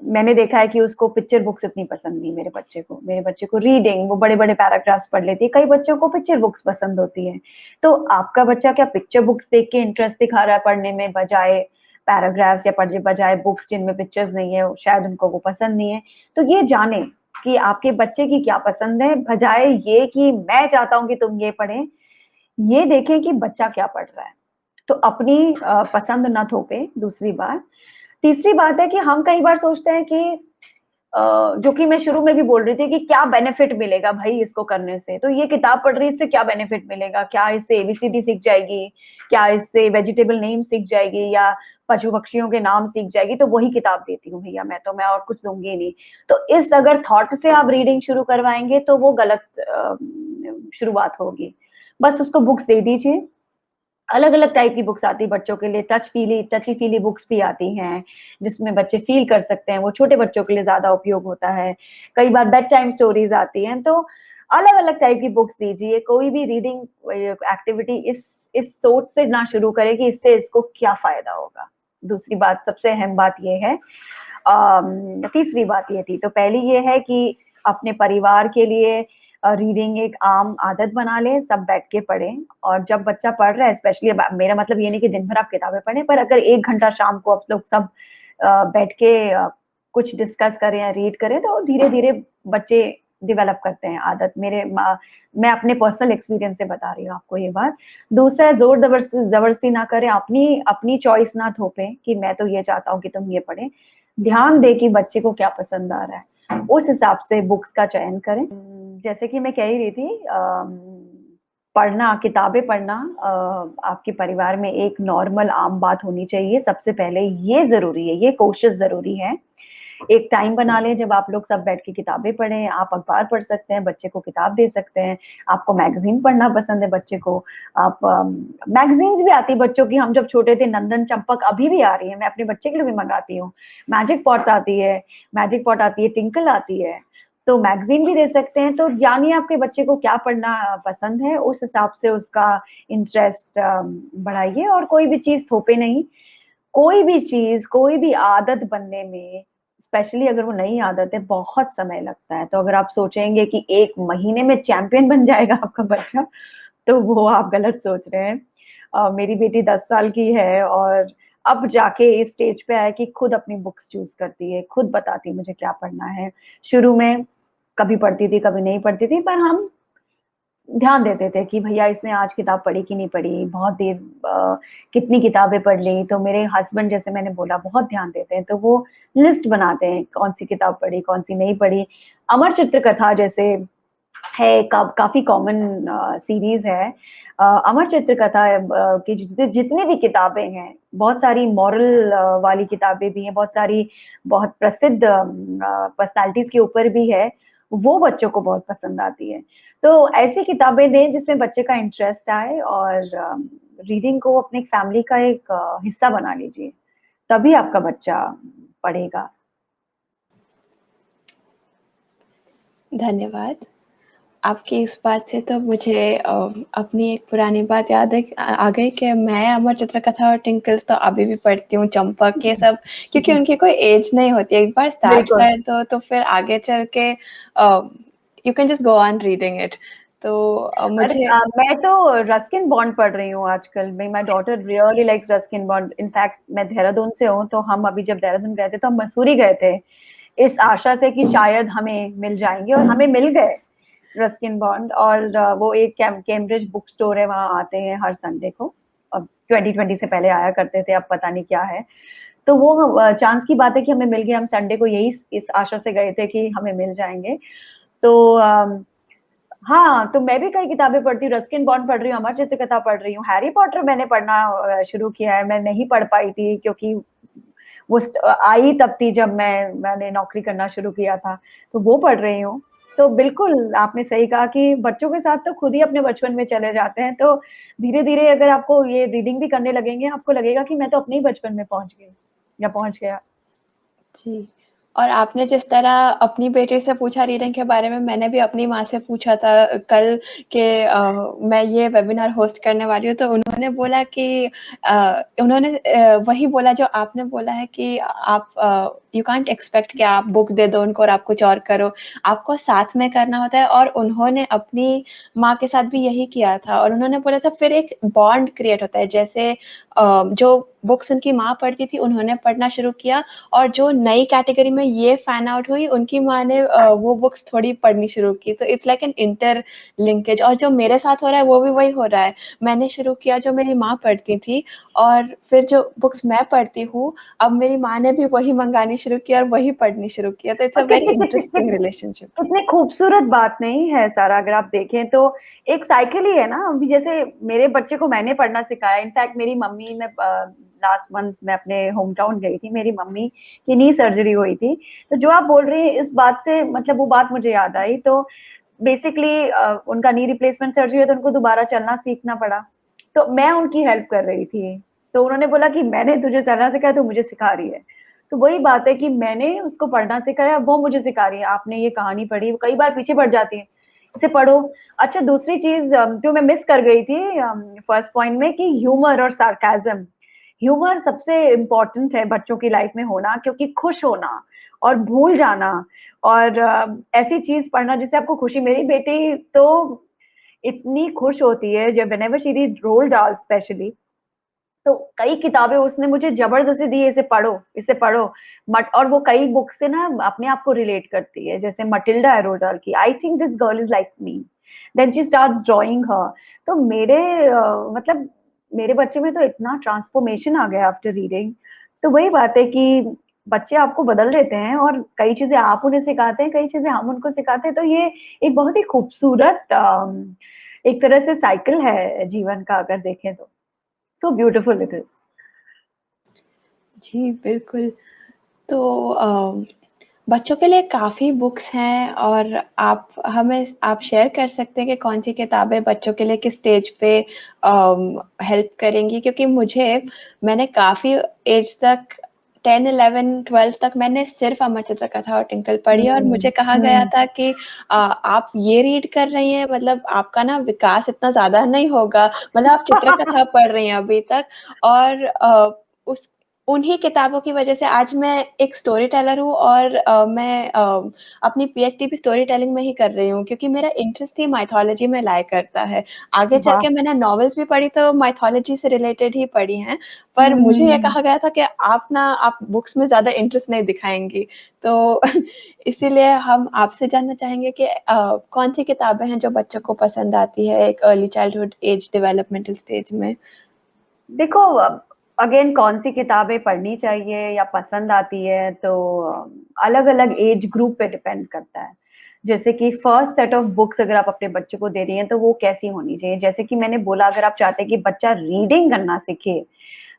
मैंने देखा है कि उसको पिक्चर बुक्स इतनी पसंद नहीं, मेरे बच्चे को रीडिंग, वो बड़े बड़े पैराग्राफ्स पढ़ लेती है। कई बच्चों को पिक्चर बुक्स पसंद होती है। तो आपका बच्चा क्या पिक्चर बुक्स देख के इंटरेस्ट दिखा रहा है पढ़ने में, बजाय पैराग्राफ्स, या बजाय बुक्स जिनमें पिक्चर्स नहीं है, शायद उनको वो पसंद नहीं है। तो ये जाने कि आपके बच्चे की क्या पसंद है, बजाय ये कि मैं चाहता हूं कि तुम ये पढ़ें। ये देखें कि बच्चा क्या पढ़ रहा है, तो अपनी पसंद ना थोपे। दूसरी बात, तीसरी बात है कि हम कई बार सोचते हैं कि जो कि मैं शुरू में भी बोल रही थी कि क्या बेनिफिट मिलेगा भाई इसको करने से, तो ये किताब पढ़ रही है, इससे क्या बेनिफिट मिलेगा, क्या इससे एबीसीडी सीख जाएगी, क्या इससे वेजिटेबल नेम सीख जाएगी, या पशु पक्षियों के नाम सीख जाएगी। तो वही किताब देती हूँ भैया मैं और कुछ दूंगी नहीं। तो इस अगर थॉट से आप रीडिंग शुरू करवाएंगे तो वो गलत शुरुआत होगी। बस उसको बुक्स दे दीजिए। अलग अलग टाइप की बुक्स आती है बच्चों के लिए, टची फीली बुक्स भी आती हैं जिसमें बच्चे फील कर सकते हैं, वो छोटे बच्चों के लिए ज्यादा उपयोग होता है। कई बार बेड टाइम स्टोरीज आती हैं। तो अलग अलग टाइप की बुक्स दीजिए। कोई भी रीडिंग एक्टिविटी इस सोच से ना शुरू करें कि इससे इसको क्या फायदा होगा। दूसरी बात, सबसे अहम बात ये है, तीसरी बात ये थी, तो पहली ये है कि अपने परिवार के लिए रीडिंग एक आम आदत बना ले, सब बैठ के पढ़ें। और जब बच्चा पढ़ रहा है, स्पेशली मेरा मतलब ये नहीं कि दिन भर आप किताबें पढ़ें, पर अगर 1 घंटा शाम को आप लोग सब बैठ के कुछ डिस्कस करें या रीड करें, तो धीरे धीरे बच्चे डेवलप करते हैं आदत। मैं अपने पर्सनल एक्सपीरियंस से बता रही हूँ आपको ये बात। दूसरा, जोर जबरदस्ती ना करें, अपनी चॉइस ना थोपें कि मैं तो ये चाहता हूँ कि तुम ये पढ़ें। ध्यान दे कि बच्चे को क्या पसंद आ रहा है। उस हिसाब से बुक्स का चयन करें। जैसे कि मैं कह ही रही थी, पढ़ना, किताबें पढ़ना आपके परिवार में एक नॉर्मल आम बात होनी चाहिए। सबसे पहले ये जरूरी है, ये कोशिश जरूरी है। एक टाइम बना लें जब आप लोग सब बैठ के किताबें पढ़ें। आप अखबार पढ़ सकते हैं, बच्चे को किताब दे सकते हैं। आपको मैगजीन पढ़ना पसंद है बच्चे को, आप मैगजीन्स भी आती है बच्चों की। हम जब छोटे थे, नंदन चंपक अभी भी आ रही है, मैं अपने बच्चे के लिए भी मंगाती हूँ। मैजिक पॉट्स आती है, मैजिक पॉट आती है, टिंकल आती है, तो मैगजीन भी दे सकते हैं। तो जानिए आपके बच्चे को क्या पढ़ना पसंद है, उस हिसाब से उसका इंटरेस्ट बढ़ाइए। और कोई भी चीज थोपे नहीं। कोई भी चीज, कोई भी आदत बनने में, स्पेशली अगर वो नई आदत है, बहुत समय लगता है। तो अगर आप सोचेंगे कि 1 महीने में चैंपियन बन जाएगा आपका बच्चा, तो वो आप गलत सोच रहे हैं। मेरी बेटी 10 साल की है और अब जाके इस स्टेज पे है कि खुद अपनी बुक्स चूज करती है, खुद बताती है मुझे क्या पढ़ना है। शुरू में कभी पढ़ती थी, कभी नहीं पढ़ती थी, पर हम ध्यान देते थे कि भैया इसने आज किताब पढ़ी कि नहीं पढ़ी, बहुत देर कितनी किताबें पढ़ ली। तो मेरे हस्बैंड, जैसे मैंने बोला, बहुत ध्यान देते हैं, तो वो लिस्ट बनाते हैं कौन सी किताब पढ़ी, कौन सी नहीं पढ़ी। अमर चित्र कथा जैसे है, काफी कॉमन सीरीज है। अमर चित्र कथा की जितनी भी किताबें हैं, बहुत सारी मॉरल वाली किताबें भी हैं, बहुत सारी बहुत प्रसिद्ध पर्सनालिटीज के ऊपर भी है, वो बच्चों को बहुत पसंद आती है। तो ऐसी किताबें दें जिसमें बच्चे का इंटरेस्ट आए, और रीडिंग को अपने फैमिली का एक हिस्सा बना लीजिए, तभी आपका बच्चा पढ़ेगा। धन्यवाद। आपकी इस बात से तो मुझे अपनी एक पुरानी बात याद आ गई कि मैं अमर चित्रकथा और टिंकल्स तो अभी भी पढ़ती हूँ, चंपक ये सब, क्योंकि उनकी कोई एज नहीं होती। एक बार स्टार्ट बिल्कुल। कर दो तो फिर आगे चल के you can just go on reading it. तो अरे मुझे मैं तो रस्किन बॉन्ड पढ़ रही हूँ आजकल। My daughter really likes Ruskin bond. In fact मैं देहरादून से हूँ, तो हम अभी जब देहरादून गए थे तो हम मसूरी गए थे इस आशा से कि शायद हमें मिल जाएंगे, और हमें मिल गए रस्किन बॉन्ड। और वो एक कैम्ब्रिज बुक स्टोर है, वहाँ आते हैं हर संडे को। अब 2020 से पहले आया करते थे, अब पता नहीं क्या है। तो वो चांस की बात है कि हमें मिल गया। हम संडे को यही इस आशा से गए थे कि हमें मिल जाएंगे। तो हाँ, तो मैं भी कई किताबें पढ़ती हूँ। रस्किन बॉन्ड पढ़ रही हूँ, अमर चित्र कथा पढ़ रही हूँ, हैरी पॉटर मैंने पढ़ना शुरू किया है। मैं नहीं पढ़ पाई थी क्योंकि वो आई तब थी जब मैंने नौकरी करना शुरू किया था, तो वो पढ़ रही हूँ। तो बिल्कुल आपने सही कहा कि बच्चों के साथ तो खुद ही अपने बचपन में चले जाते हैं। तो धीरे धीरे अगर आपको ये रीडिंग भी करने लगेंगे, आपको लगेगा कि मैं तो अपने ही बचपन में पहुंच गई या पहुंच गया। जी। और आपने जिस तरह अपनी बेटी से पूछा रीडिंग के बारे में, मैंने भी अपनी माँ से पूछा था कल कि मैं ये वेबिनार होस्ट करने वाली हूँ, तो उन्होंने बोला कि उन्होंने वही बोला जो आपने बोला है कि आप यू कांट एक्सपेक्ट कि आप बुक दे दो उनको और आप कुछ और करो, आपको साथ में करना होता है। और उन्होंने अपनी माँ के साथ भी यही किया था, और उन्होंने बोला था फिर एक बॉन्ड क्रिएट होता है। जैसे जो बुक्स उनकी माँ पढ़ती थी, उन्होंने पढ़ना शुरू किया, और जो नई कैटेगरी में ये फैन आउट हुई, उनकी माँ ने वो बुक्स थोड़ी पढ़नी शुरू की। तो it's like an inter linkage. और जो मेरे साथ हो रहा है वो भी वही हो रहा है। मैंने शुरू किया जो मेरी माँ पढ़ती थी, और फिर जो बुक्स मैं पढ़ती हूँ, अब मेरी माँ ने भी वही मंगानी शुरू किया और वही पढ़नी शुरू किया। तो इट्स अ और वेरी कितनी इंटरेस्टिंग रिलेशनशिप। कितनी खूबसूरत बात नहीं है सारा, अगर आप देखें तो एक साइकिल ही है ना। अभी जैसे मेरे बच्चे को मैंने पढ़ना सिखाया। इनफैक्ट मेरी मम्मी ने लास्ट मंथ मैं अपने होम टाउन गई थी, मेरी मम्मी की नी सर्जरी हुई थी। तो जो आप बोल रही हैं इस बात से, मतलब वो बात मुझे याद आई। तो बेसिकली उनका नी रिप्लेसमेंट सर्जरी है, तो उनको दोबारा चलना सीखना पड़ा। तो मैं उनकी हेल्प कर रही थी। तो उन्होंने बोला कि मैंने तुझे चलना सिखाया, तो मुझे सिखा रही है। तो वही बात है कि मैंने उसको पढ़ना सिखाया, वो मुझे सिखा रही है। आपने ये कहानी पढ़ी, कई बार पीछे पड़ जाती है, इसे पढ़ो। अच्छा, दूसरी चीज जो मैं मिस कर गई थी फर्स्ट पॉइंट में, कि ह्यूमर और सार्काज्म। ह्यूमर सबसे इम्पोर्टेंट है बच्चों की लाइफ में होना, क्योंकि खुश होना और भूल जाना, और ऐसी चीज पढ़ना जिससे आपको खुशी। मेरी बेटी तो इतनी खुश होती है जब whenever she read रोल डाल स्पेशली, तो कई किताबें उसने मुझे जबरदस्ती दी, इसे पढ़ो, इसे पढ़ो। मट और वो कई बुक से ना अपने आप को रिलेट करती है। जैसे मटिल्डा है रोडाल की, I think this girl is like me, then she starts drawing her. तो मतलब मेरे बच्चे में तो इतना ट्रांसफॉर्मेशन आ गया आफ्टर रीडिंग। तो वही बात है कि बच्चे आपको बदल देते हैं और कई चीजें आप उन्हें सिखाते हैं, कई चीजें हम उनको सिखाते हैं। तो ये एक बहुत ही खूबसूरत एक तरह से साइकिल है जीवन का, अगर देखें तो। So beautiful it is. जी, बिल्कुल। तो बच्चों के लिए काफ़ी बुक्स हैं और आप शेयर कर सकते हैं कि कौन-सी किताबें बच्चों के लिए किस स्टेज पे हेल्प करेंगी? क्योंकि मैंने काफ़ी एज तक 10, 11, 12 तक मैंने सिर्फ़ अमर चित्र कथा और टिंकल पढ़ी और मुझे कहा गया था कि आप ये रीड कर रही हैं मतलब आपका ना विकास इतना ज़्यादा नहीं होगा, मतलब आप चित्रकथा पढ़ रही हैं अभी तक और उस उन्हीं किताबों की वजह से आज मैं एक स्टोरी टेलर हूँ और मैं अपनी पीएचडी भी स्टोरी टेलिंग में ही कर रही हूँ क्योंकि मेरा इंटरेस्ट ही माइथोलॉजी में लाई करता है। आगे चल वाह। के मैंने नॉवेल्स भी पढ़ी तो माइथोलॉजी से रिलेटेड ही पढ़ी हैं, पर मुझे ये कहा गया था कि आप बुक्स में ज़्यादा इंटरेस्ट नहीं दिखाएँगी। तो इसीलिए हम आपसे जानना चाहेंगे कि कौन-सी किताबें हैं जो बच्चों को पसंद आती है एक early childhood age developmental stage में? देखो, अगेन कौन सी किताबें पढ़नी चाहिए या पसंद आती है तो अलग अलग एज ग्रुप पे डिपेंड करता है। जैसे कि फर्स्ट सेट ऑफ बुक्स अगर आप अपने बच्चे को दे रही हैं तो वो कैसी होनी चाहिए। जैसे कि मैंने बोला, अगर आप चाहते हैं कि बच्चा रीडिंग करना सीखे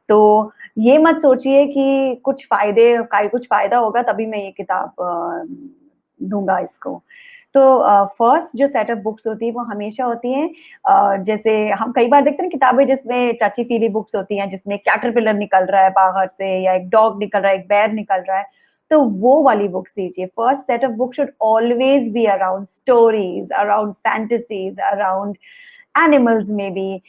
तो ये मत सोचिए कि कुछ फायदा होगा तभी मैं ये किताब दूंगा इसको। तो फर्स्ट जो सेट ऑफ बुक्स होती है वो हमेशा होती हैं, जैसे हम कई बार देखते हैं किताबें जिसमें टची फीली बुक्स होती हैं, जिसमें कैटरपिलर निकल रहा है बाहर से या एक डॉग निकल रहा है, एक बेर निकल रहा है, तो वो वाली बुक्स दीजिए। First set of book should always be around stories, around fantasies, around animals में भी।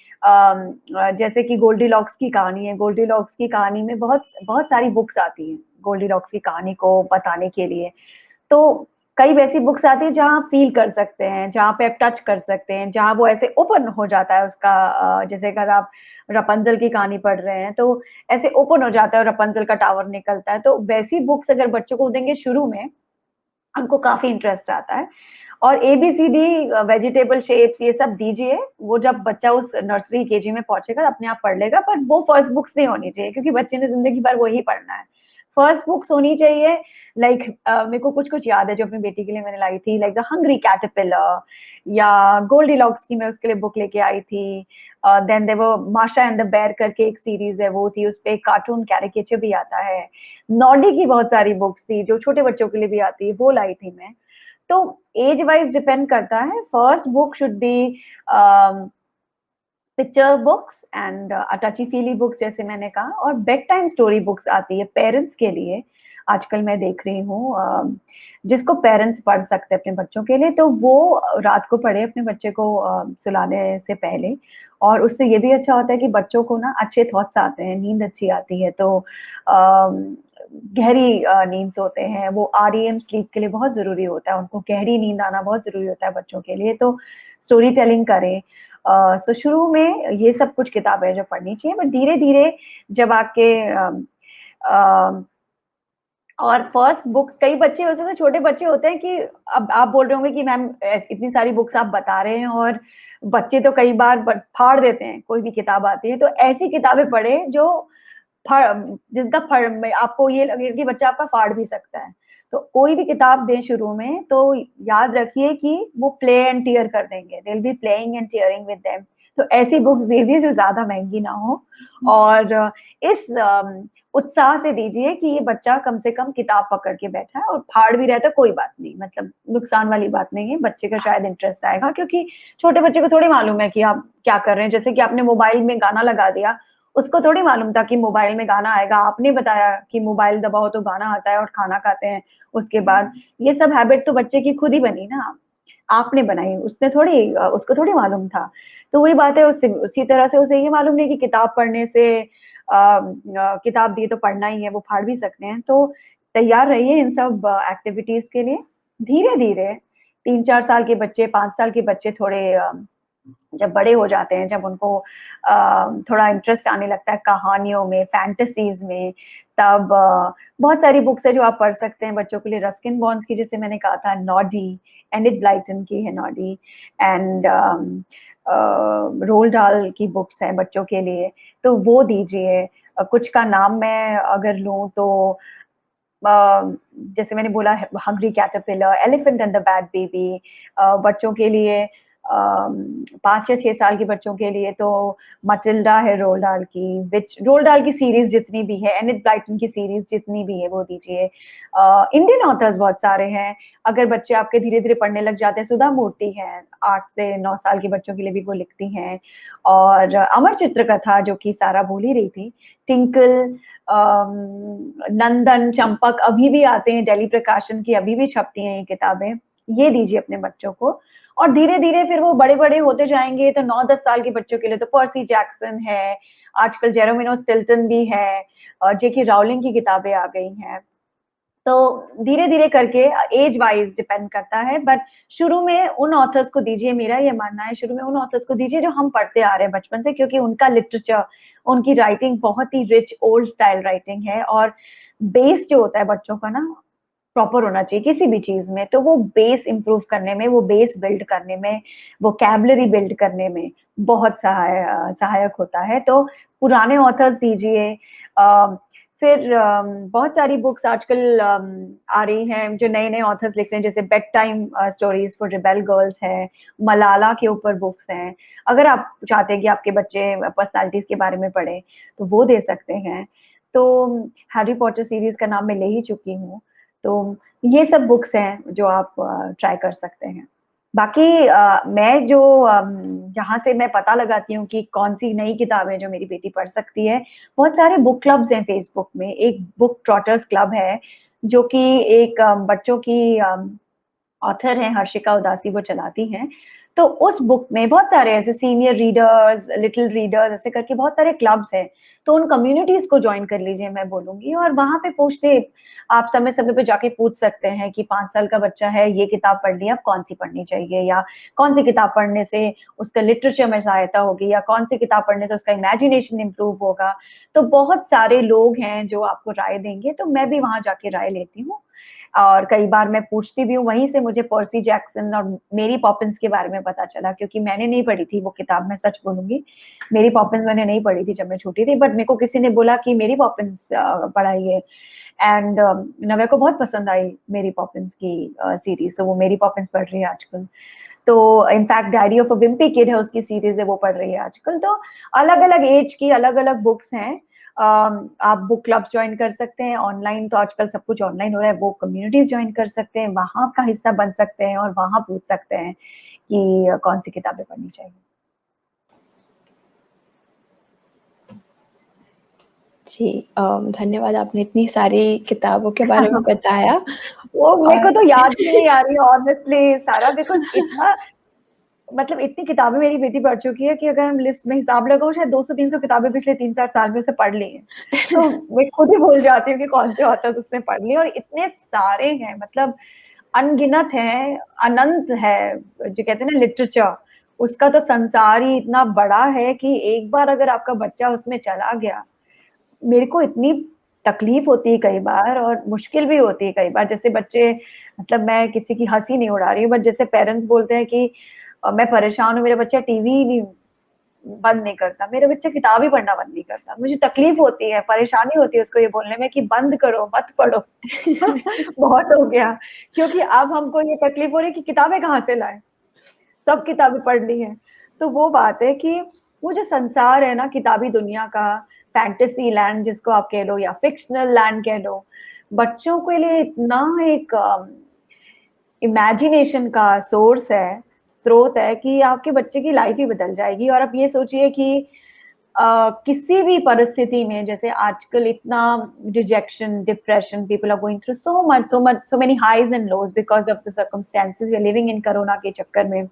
जैसे कि गोल्डीलॉक्स की कहानी है, गोल्डीलॉक्स की कहानी में बहुत बहुत सारी बुक्स आती हैं गोल्डीलॉक्स की कहानी को बताने के लिए। तो कई वैसी बुक्स आती है जहाँ आप फील कर सकते हैं, जहाँ पे आप टच कर सकते हैं, जहाँ वो ऐसे ओपन हो जाता है उसका, जैसे अगर आप रपंजल की कहानी पढ़ रहे हैं तो ऐसे ओपन हो जाता है और रपंजल का टावर निकलता है। तो वैसी बुक्स अगर बच्चों को देंगे शुरू में, उनको काफी इंटरेस्ट आता है। और एबीसीडी, वेजिटेबल शेप्स, ये सब दीजिए। वो जब बच्चा उस नर्सरी केजी में पहुंचेगा अपने आप पढ़ लेगा, पर वो फर्स्ट बुक्स नहीं होनी चाहिए क्योंकि बच्चे ने जिंदगी भर वही पढ़ना है। फर्स्ट बुक्स होनी चाहिए लाइक, मेरे को कुछ कुछ याद है जो अपनी बेटी के लिए मैंने लाई थी, लाइक द हंग्री कैटरपिलर, या गोल्डीलॉक्स की मैं उसके लिए बुक लेके आई थी। देन देवर माशा एंड द बेयर करके एक सीरीज है, वो थी, उस पे कार्टून कैरिकेचर भी आता है। नॉडी की बहुत सारी बुक्स थी जो छोटे बच्चों के लिए भी आती है, वो लाई थी मैं। तो एज वाइज डिपेंड करता है। First book should be picture books and touchy feely books, जैसे मैंने कहा। और बेड टाइम स्टोरी बुक्स आती है पेरेंट्स के लिए, आजकल मैं देख रही हूँ, जिसको पेरेंट्स पढ़ सकते हैं अपने बच्चों के लिए, तो वो रात को पढ़े अपने बच्चे को सुलाने से पहले। और उससे ये भी अच्छा होता है कि बच्चों को ना अच्छे थॉट्स आते हैं, नींद अच्छी आती है। तो गहरी नींद सोते हैं वो, आरईएम स्लीप के लिए बहुत जरूरी होता है, उनको गहरी नींद आना बहुत जरूरी होता है बच्चों के लिए। तो स्टोरी टेलिंग करें। सो शुरू में ये सब कुछ किताबें जो पढ़नी चाहिए, बट धीरे धीरे जब आपके और फर्स्ट बुक, कई बच्चे होते हैं, छोटे बच्चे होते हैं कि अब आप बोल रहे होंगे कि मैम इतनी सारी बुक्स आप बता रहे हैं, और बच्चे तो कई बार फाड़ देते हैं कोई भी किताब आती है। तो ऐसी किताबें पढ़े जो जिसका फड़ आपको ये लगे कि बच्चा आपका फाड़ भी सकता है। तो कोई भी किताब दें शुरू में तो याद रखिए कि वो प्ले एंड टीयर कर देंगे, they will be playing and tearing with them. तो ऐसी बुक्स दीजिए जो ज्यादा महंगी ना हो, और इस उत्साह से दीजिए कि ये बच्चा कम से कम किताब पकड़ के बैठा है, और फाड़ भी रहता है कोई बात नहीं, मतलब नुकसान वाली बात नहीं है, बच्चे का शायद इंटरेस्ट आएगा। क्योंकि छोटे बच्चे को थोड़ी मालूम है कि आप क्या कर रहे हैं। जैसे कि आपने मोबाइल में गाना लगा दिया, उसको थोड़ी मालूम था कि मोबाइल में गाना आएगा। आपने बताया कि मोबाइल दबाओ तो गाना आता है और खाना खाते हैं उसके बाद। ये सब हैबिट तो बच्चे की खुद ही बनी ना, आपने बनाई, उसने थोड़ी, उसको थोड़ी मालूम था। तो वही बात है, उससे उसी तरह से उसे ये मालूम नहीं कि किताब पढ़ने से किताब दी तो पढ़ना ही है, वो फाड़ भी सकते हैं। तो तैयार रहिए इन सब एक्टिविटीज के लिए। धीरे धीरे 3-4 साल के बच्चे, 5 साल के बच्चे थोड़े जब बड़े हो जाते हैं, जब उनको थोड़ा इंटरेस्ट आने लगता है कहानियों में, फैंटेसीज में, तब बहुत सारी बुक्स है जो आप पढ़ सकते हैं बच्चों के लिए। रस्किन बॉन्ड्स की, जैसे मैंने कहा था, नॉडी, एनिड ब्लाइटन की है नॉडी, एंड रोल डाल की बुक्स हैं बच्चों के लिए, तो वो दीजिए। कुछ का नाम मैं अगर लूँ तो जैसे मैंने बोला hungry caterpillar, elephant and the bad baby, बच्चों के लिए 5 या 6 साल के बच्चों के लिए तो मटिल्डा है रोल्ड डाल की, विच रोल्ड डाल की सीरीज जितनी भी है, एनिट ब्लाइटन की सीरीज जितनी भी है वो दीजिए। इंडियन ऑथर्स बहुत सारे हैं, अगर बच्चे आपके धीरे धीरे पढ़ने लग जाते हैं, सुधा मूर्ति है 8 से 9 साल के बच्चों के लिए भी वो लिखती हैं, और अमर चित्रकथा जो कि सारा बोल ही रही थी, टिंकल, नंदन, चंपक अभी भी आते हैं, दिल्ली प्रकाशन की अभी भी छपती हैं ये किताबें, ये दीजिए अपने बच्चों को। और धीरे धीरे फिर वो बड़े बड़े होते जाएंगे तो 9-10 साल के बच्चों के लिए तो पर्सी जैक्सन है, आजकल जेरोमिनो स्टिल्टन भी है, और जेके राउलिंग की किताबें आ गई हैं। तो धीरे धीरे करके एज वाइज डिपेंड करता है, बट शुरू में उन ऑथर्स को दीजिए, मेरा ये मानना है शुरू में उन ऑथर्स को दीजिए जो हम पढ़ते आ रहे हैं बचपन से, क्योंकि उनका लिटरेचर, उनकी राइटिंग बहुत ही रिच ओल्ड स्टाइल राइटिंग है, और बेस जो होता है बच्चों का ना प्रॉपर होना चाहिए किसी भी चीज में, तो वो बेस इंप्रूव करने में, वो बेस बिल्ड करने में, वोकैबुलरी बिल्ड करने में बहुत सहायक होता है। तो पुराने ऑथर्स दीजिए। फिर बहुत सारी बुक्स आजकल आ रही हैं जो नए नए ऑथर्स लिख रहे हैं, जैसे bed time stories for rebel girls है, मलाला के ऊपर बुक्स हैं। अगर आप चाहते हैं कि आपके बच्चे पर्सनालिटीज के बारे में पढ़े तो वो दे सकते हैं। तो हैरी पॉटर सीरीज का नाम मैं ले ही चुकी हूँ, तो ये सब बुक्स हैं जो आप ट्राई कर सकते हैं। बाकी मैं जो जहाँ से मैं पता लगाती हूँ कि कौन सी नई किताबें जो मेरी बेटी पढ़ सकती है, बहुत सारे बुक क्लब्स हैं फेसबुक में। एक बुक ट्रॉटर्स क्लब है जो कि एक बच्चों की ऑथर हैं हर्षिका उदासी, वो चलाती हैं। तो उस बुक में बहुत सारे ऐसे सीनियर रीडर्स, लिटिल रीडर्स ऐसे करके बहुत सारे क्लब्स हैं, तो उन कम्युनिटीज को ज्वाइन कर लीजिए मैं बोलूंगी, और वहां पे पूछते, आप समय समय पे जाके पूछ सकते हैं कि 5 साल का बच्चा है, ये किताब पढ़ ली, अब कौन सी पढ़नी चाहिए, या कौन सी किताब पढ़ने से उसका लिटरेचर में सहायता होगी, या कौन सी किताब पढ़ने से उसका इमेजिनेशन इंप्रूव होगा। तो बहुत सारे लोग हैं जो आपको राय देंगे, तो मैं भी वहां जाके राय लेती हूँ, और कई बार मैं पूछती भी हूँ। वहीं से मुझे पर्सी जैक्सन और मेरी पॉपिंस के बारे में पता चला, क्योंकि मैंने नहीं पढ़ी थी वो किताब, मैं सच बोलूंगी, मेरी पॉपिंस मैंने नहीं पढ़ी थी जब मैं छोटी थी, बट मेरे को किसी ने बोला कि मेरी पॉपिंस पढ़ाई है, एंड नव्या को बहुत पसंद आई मेरी पॉपिंस की सीरीज, तो वो मेरी पॉपिंस पढ़ रही है आजकल। तो in fact diary of a Wimpy kid है उसकी सीरीज है, वो पढ़ रही है आजकल। तो अलग अलग एज की अलग अलग बुक्स हैं। आप बुक क्लब्स ज्वाइन कर सकते हैं ऑनलाइन, तो आजकल सब कुछ ऑनलाइन हो रहा है, वो कम्युनिटीज ज्वाइन कर सकते हैं, वहां का हिस्सा बन सकते हैं, और वहां पूछ सकते हैं कि कौन सी किताबें पढ़नी चाहिए। जी, धन्यवाद, आपने इतनी सारी किताबों के बारे में बताया। वो मेरे को और तो याद भी नहीं आ रही ऑनेस्टली सारा, बिकॉज इतना, मतलब इतनी किताबें मेरी बेटी पढ़ चुकी है कि अगर हम लिस्ट में हिसाब लगाओ शायद 200-300 किताबें पिछले 3-4 साल में उसने पढ़ ली हैं। तो मैं खुद ही भूल जाती हूँ कि कौन से ऑथर्स उसने पढ़ लिए, और इतने सारे हैं, मतलब अनगिनत हैं, अनंत है, जो कहते हैं ना लिटरेचर, उसका तो संसार ही इतना बड़ा है कि एक बार अगर आपका बच्चा उसमें चला गया, मेरे को इतनी तकलीफ होती है कई बार, और मुश्किल भी होती है कई बार। जैसे बच्चे, मतलब मैं किसी की हंसी नहीं उड़ा रही हूँ, बट जैसे पेरेंट्स बोलते हैं कि मैं परेशान हूँ, मेरा बच्चा टीवी ही नहीं बंद नहीं करता, मेरा बच्चा किताब ही पढ़ना बंद नहीं करता, मुझे तकलीफ होती है, परेशानी होती है उसको ये बोलने में कि बंद करो, मत पढ़ो। बहुत हो गया, क्योंकि अब हमको ये तकलीफ हो रही है कि किताबें कहाँ से लाए, सब किताबें पढ़ ली हैं। तो वो बात है कि वो जो संसार है ना किताबी दुनिया का, फैंटेसी लैंड जिसको आप कह लो, या फिक्शनल लैंड कह लो, बच्चों के लिए इतना एक इमेजिनेशन का सोर्स है, स्रोत है, कि आपके बच्चे की लाइफ ही बदल जाएगी। और आप ये सोचिए कि किसी भी परिस्थिति में, जैसे आजकल इतना rejection, depression, people are going through so many highs and lows because of the circumstances we are living in corona के चक्कर में।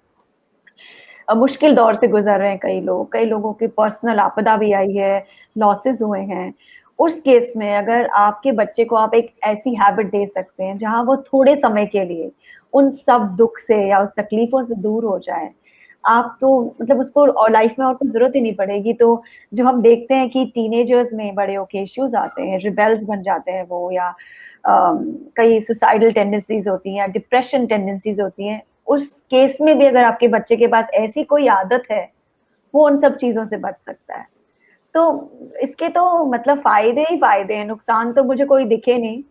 मुश्किल दौर से गुजर रहे हैं कई लोग, कई लोगों की पर्सनल आपदा भी आई है, लॉसेस हुए हैं। उस केस में अगर आपके बच्चे को आप एक ऐसी हैबिट दे सकते हैं जहां वो थोड़े समय के लिए उन सब दुख से या उस तकलीफों से दूर हो जाए, आप तो मतलब उसको और लाइफ में और कोई जरूरत ही नहीं पड़ेगी। तो जो हम देखते हैं कि टीनेजर्स में बड़े होके इश्यूज आते हैं, रिबेल्स बन जाते हैं वो, या कई सुसाइडल टेंडेंसीज होती हैं, डिप्रेशन टेंडेंसीज होती हैं, उस केस में भी अगर आपके बच्चे के पास ऐसी कोई आदत है, वो उन सब चीजों से बच सकता है। तो इसके तो मतलब फायदे ही फायदे हैं, नुकसान तो मुझे कोई दिखे नहीं।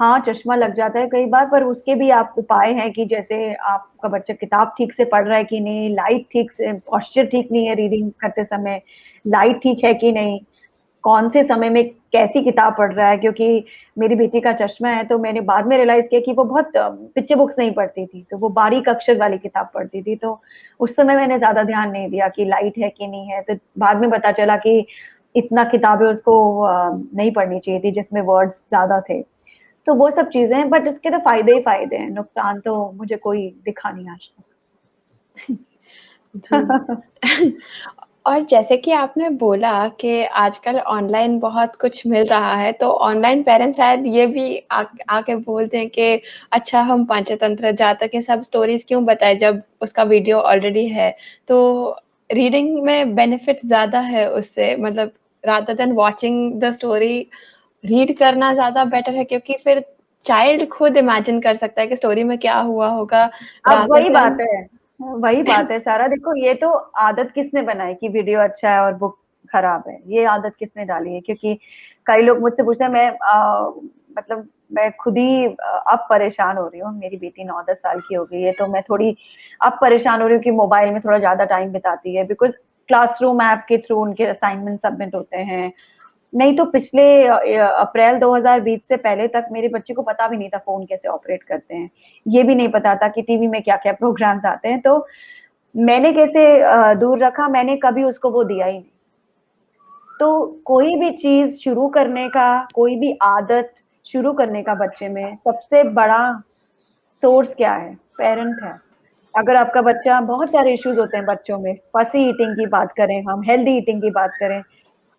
हाँ, चश्मा लग जाता है कई बार, पर उसके भी आप उपाय हैं कि जैसे आपका बच्चा किताब ठीक से पढ़ रहा है कि नहीं, लाइट ठीक से, पोस्चर ठीक नहीं है रीडिंग करते समय, लाइट ठीक है कि नहीं, कौन से समय में कैसी किताब पढ़ रहा है, क्योंकि मेरी बेटी का चश्मा है तो मैंने बाद में रियलाइज किया कि वो बहुत पिक्चर बुक्स नहीं पढ़ती थी, तो वो बारीक अक्षर वाली किताब पढ़ती थी, तो उस समय मैंने ज्यादा ध्यान नहीं दिया कि लाइट है कि नहीं है, तो बाद में पता चला कि इतना किताबें उसको नहीं पढ़नी चाहिए थी जिसमें वर्ड्स ज्यादा थे। तो वो सब चीजें हैं, बट इसके तो फायदे ही फायदे हैं, नुकसान तो मुझे कोई दिखा नहीं आज जी। तक। और जैसे कि आपने बोला कि आजकल ऑनलाइन बहुत कुछ मिल रहा है, तो ऑनलाइन पेरेंट्स शायद ये भी आके बोलते हैं कि अच्छा हम पंचतंत्र, जातक ये सब स्टोरीज़ क्यों बताएँ जब उसका वीडियो ऑलरेडी है। तो रीडिंग में बेनिफिट ज़्यादा है उससे, मतलब rather than watching the story, read करना ज़्यादा बेटर है, क्योंकि फिर चाइल्ड खुद इमेजिन कर सकता है कि स्टोरी में क्या हुआ होगा, अब रादर वही बात देन है, वही बात है सारा। देखो ये तो आदत किसने बनाई कि वीडियो अच्छा है और बुक खराब है, ये आदत किसने डाली है? क्योंकि कई लोग मुझसे पूछते हैं, मतलब मैं खुद ही अब परेशान हो रही हूँ, मेरी बेटी 9-10 साल की हो गई है, तो मैं थोड़ी अब परेशान हो रही हूँ कि मोबाइल में थोड़ा ज्यादा टाइम बिताती है, बिकॉज क्लासरूम ऐप के थ्रू उनके असाइनमेंट सबमिट होते हैं। नहीं तो पिछले अप्रैल 2020 से पहले तक मेरे बच्चे को पता भी नहीं था फोन कैसे ऑपरेट करते हैं, ये भी नहीं पता था कि टीवी में क्या क्या प्रोग्राम्स आते हैं, तो मैंने कैसे दूर रखा, मैंने कभी उसको वो दिया ही नहीं। तो कोई भी चीज शुरू करने का, कोई भी आदत शुरू करने का बच्चे में सबसे बड़ा सोर्स क्या है? पेरेंट है। अगर आपका बच्चा, बहुत सारे इश्यूज होते हैं बच्चों में, फसी ईटिंग की बात करें, हम हेल्दी ईटिंग की बात करें,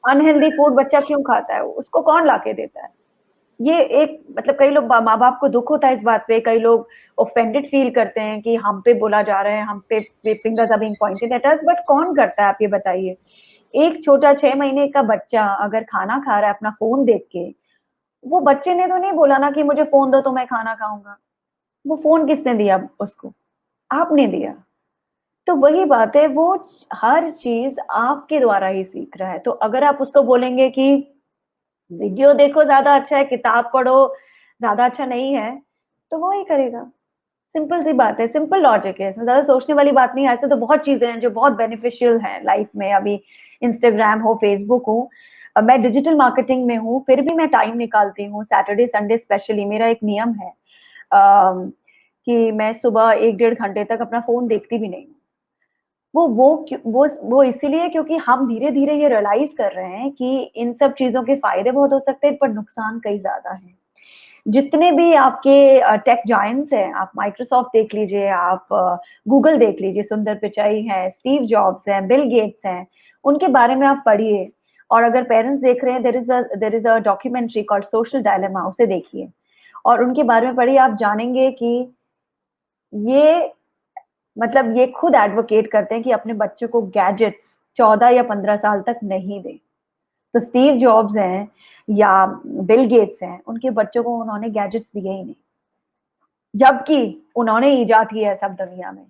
अनहेल्दी फूड बच्चा क्यों खाता है, उसको कौन लाके देता है? ये एक, मतलब कई लोग, माँ बाप को दुख होता है इस बात पे, कई लोग ऑफेंडेड फील करते हैं कि हम पे बोला जा रहा है, हम पे fingers are being pointed at us, but कौन करता है आप ये बताइए? एक छोटा 6 महीने का बच्चा अगर खाना खा रहा है अपना फोन देख के, वो बच्चे ने तो नहीं बोला ना कि मुझे फोन दो तो मैं खाना खाऊंगा। वो फोन किसने दिया उसको? आपने दिया। तो वही बात है, वो हर चीज आपके द्वारा ही सीख रहा है। तो अगर आप उसको बोलेंगे कि वीडियो देखो ज्यादा अच्छा है, किताब पढ़ो ज्यादा अच्छा नहीं है, तो वो ही करेगा। सिंपल सी बात है, सिंपल लॉजिक है, इसमें ज्यादा सोचने वाली बात नहीं है। ऐसे तो बहुत चीजें हैं जो बहुत बेनिफिशियल हैं लाइफ में। अभी इंस्टाग्राम हो, फेसबुक हो, मैं डिजिटल मार्केटिंग में हूँ, फिर भी मैं टाइम निकालती हूँ सैटरडे संडे स्पेशली। मेरा एक नियम है कि मैं सुबह 1-1.5 घंटे तक अपना फोन देखती भी नहीं हूँ। वो इसीलिए क्योंकि हम धीरे धीरे ये रियलाइज कर रहे हैं कि इन सब चीजों के फायदे बहुत हो सकते हैं, पर नुकसान कई ज्यादा हैं। जितने भी आपके टेक जायंट्स हैं, आप माइक्रोसॉफ्ट देख लीजिए, आप गूगल देख लीजिए, सुंदर पिचाई है, स्टीव जॉब्स हैं, बिल गेट्स हैं, उनके बारे में आप पढ़िए। और अगर पेरेंट्स देख रहे हैं, there is a documentary called Social Dilemma, उसे देखिए और उनके बारे में पढ़िए। आप जानेंगे कि ये, मतलब ये खुद एडवोकेट करते हैं कि अपने बच्चों को गैजेट्स 14 या 15 साल तक नहीं दें। तो स्टीव जॉब्स हैं या बिल गेट्स हैं, उनके बच्चों को उन्होंने गैजेट्स दिए ही नहीं, जबकि उन्होंने ईजाद किया है सब दुनिया में।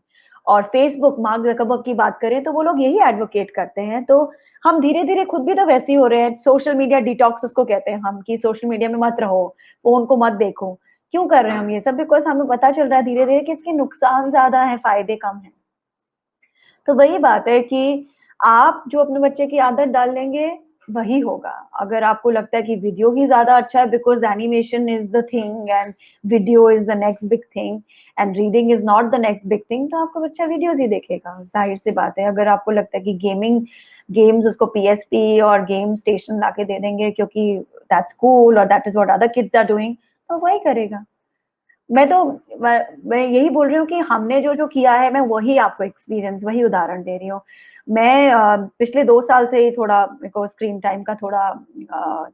और फेसबुक, मार्क जकरबर्ग की बात करें तो वो लोग यही एडवोकेट करते हैं। तो हम धीरे धीरे खुद भी तो वैसे ही हो रहे हैं। सोशल मीडिया डिटॉक्स उसको कहते हैं हम, कि सोशल मीडिया में मत रहो, फोन को मत देखो। क्यों कर रहे हैं हम ये सब? बिकॉज हमें पता चल रहा है धीरे धीरे कि इसके नुकसान ज्यादा है, फायदे कम है। तो वही बात है कि आप जो अपने बच्चे की आदत डाल लेंगे वही होगा। अगर आपको लगता है कि वीडियो ही ज्यादा अच्छा है because animation is the thing and video is the next big thing and reading is not the next big thing, तो आपका बच्चा वीडियोज ही देखेगा, जाहिर सी बात है। अगर आपको लगता है कि गेम्स उसको पीएसपी और गेम स्टेशन लाके दे देंगे क्योंकि दैट्स कूल और that is what other kids are doing, तो वही करेगा। मैं तो मैं यही बोल रही हूँ कि हमने जो जो किया है, मैं वही आपको एक्सपीरियंस, वही उदाहरण दे रही हूँ। मैं पिछले 2 साल से ही थोड़ा, मेरे को स्क्रीन टाइम का थोड़ा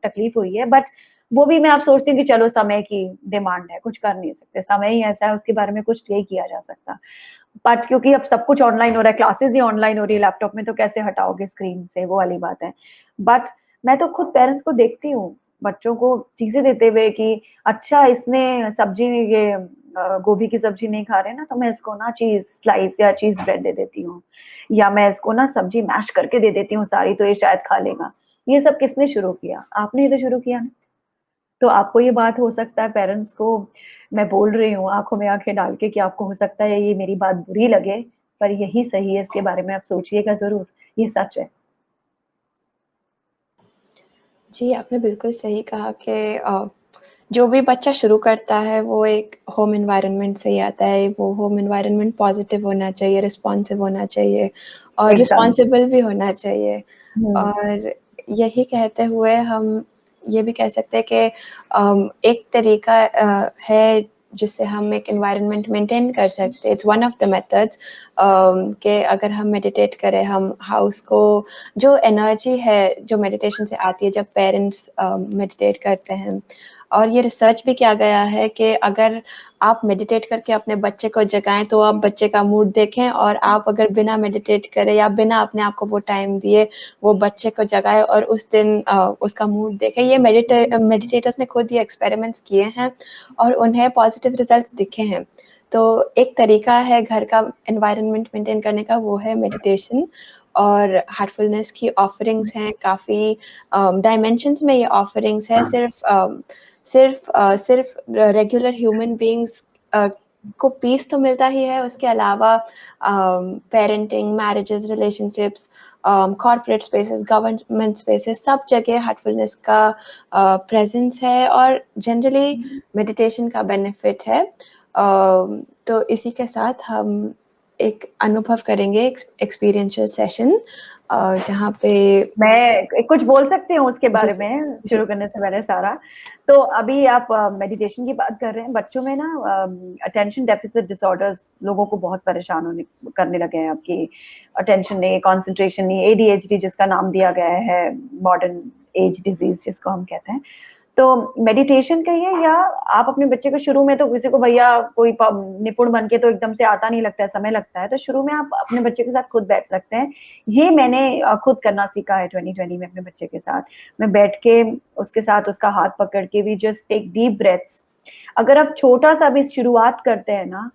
तकलीफ हुई है, बट वो भी मैं आप सोचती हूँ कि चलो समय की डिमांड है, कुछ कर नहीं सकते, समय ही ऐसा है, उसके बारे में कुछ नहीं किया जा सकता। बट क्योंकि अब सब कुछ ऑनलाइन हो रहा है, क्लासेस ही ऑनलाइन हो रही है लैपटॉप में, तो कैसे हटाओगे स्क्रीन से, वो वाली बात है। बट मैं तो खुद पेरेंट्स को देखती हूँ बच्चों को चीजें देते हुए कि अच्छा इसने सब्जी, ये गोभी की सब्जी नहीं खा रहे ना, तो मैं इसको ना चीज स्लाइस या चीज ब्रेड दे देती हूँ, या मैं इसको ना सब्जी मैश करके दे देती हूँ सारी, तो ये शायद खा लेगा। ये सब किसने शुरू किया? आपने ही तो शुरू किया ना। तो आपको ये बात हो सकता है, पेरेंट्स को मैं बोल रही हूँ आंखों में आंखें डाल के कि आपको हो सकता है ये मेरी बात बुरी लगे, पर यही सही है, इसके बारे में आप सोचिएगा जरूर, ये सच है। जी, आपने बिल्कुल सही कहा कि जो भी बच्चा शुरू करता है वो एक होम एनवायरनमेंट से ही आता है। वो होम एनवायरनमेंट पॉजिटिव होना चाहिए, रिस्पॉन्सिव होना चाहिए और एकदम। रिस्पॉन्सिबल भी होना चाहिए। हम्म। और यही कहते हुए हम ये भी कह सकते हैं कि एक तरीका है जिससे हम एक एनवायरनमेंट मेंटेन कर सकते हैं। It's one of the methods कि अगर हम मेडिटेट करें, हम हाउस को जो एनर्जी है जो मेडिटेशन से आती है जब पेरेंट्स मेडिटेट करते हैं, और ये रिसर्च भी किया गया है कि अगर आप मेडिटेट करके अपने बच्चे को जगाएं तो आप बच्चे का मूड देखें, और आप अगर बिना मेडिटेट करे या बिना अपने आप को वो टाइम दिए वो बच्चे को जगाए और उस दिन उसका मूड देखे। ये मेडिटेटर्स ने खुद ये एक्सपेरिमेंट्स किए हैं और उन्हें पॉजिटिव रिजल्ट दिखे हैं। तो एक तरीका है घर का एनवायरनमेंट मेंटेन करने का, वो है मेडिटेशन। और हार्टफुलनेस की ऑफरिंग्स हैं काफ़ी डायमेंशंस में, ये ऑफरिंग्स है सिर्फ रेगुलर ह्यूमन बीइंग्स को पीस तो मिलता ही है, उसके अलावा parenting, marriages, relationships, corporate spaces, government spaces, सब जगह हार्टफुलनेस का प्रेजेंस है और जनरली मेडिटेशन का बेनिफिट है। तो इसी के साथ हम एक अनुभव करेंगे, एक्सपीरियंशियल सेशन जहाँ पे मैं कुछ बोल सकती हूँ उसके जी बारे में जी शुरू करने से पहले सारा। तो अभी आप मेडिटेशन की बात कर रहे हैं, बच्चों में ना अटेंशन डेफिसिट डिसऑर्डर्स लोगों को बहुत परेशान होने करने लगे हैं। आपकी अटेंशन नहीं, कंसंट्रेशन नहीं, एडीएचडी जिसका नाम दिया गया है, मॉडर्न एज डिजीज जिसको हम कहते हैं। तो मेडिटेशन कहिए, या आप अपने बच्चे को शुरू में, तो किसी को भैया कोई निपुण बन के तो एकदम से आता नहीं, लगता है समय लगता है, तो शुरू में आप अपने बच्चे के साथ खुद बैठ सकते हैं। ये मैंने खुद करना सीखा है 2020 में अपने बच्चे के साथ। मैं बैठ के उसके साथ उसका हाथ पकड़ के भी जस्ट टेक डीप ब्रेथ्स। अगर आप छोटा सा भी शुरुआत करते हैं ना,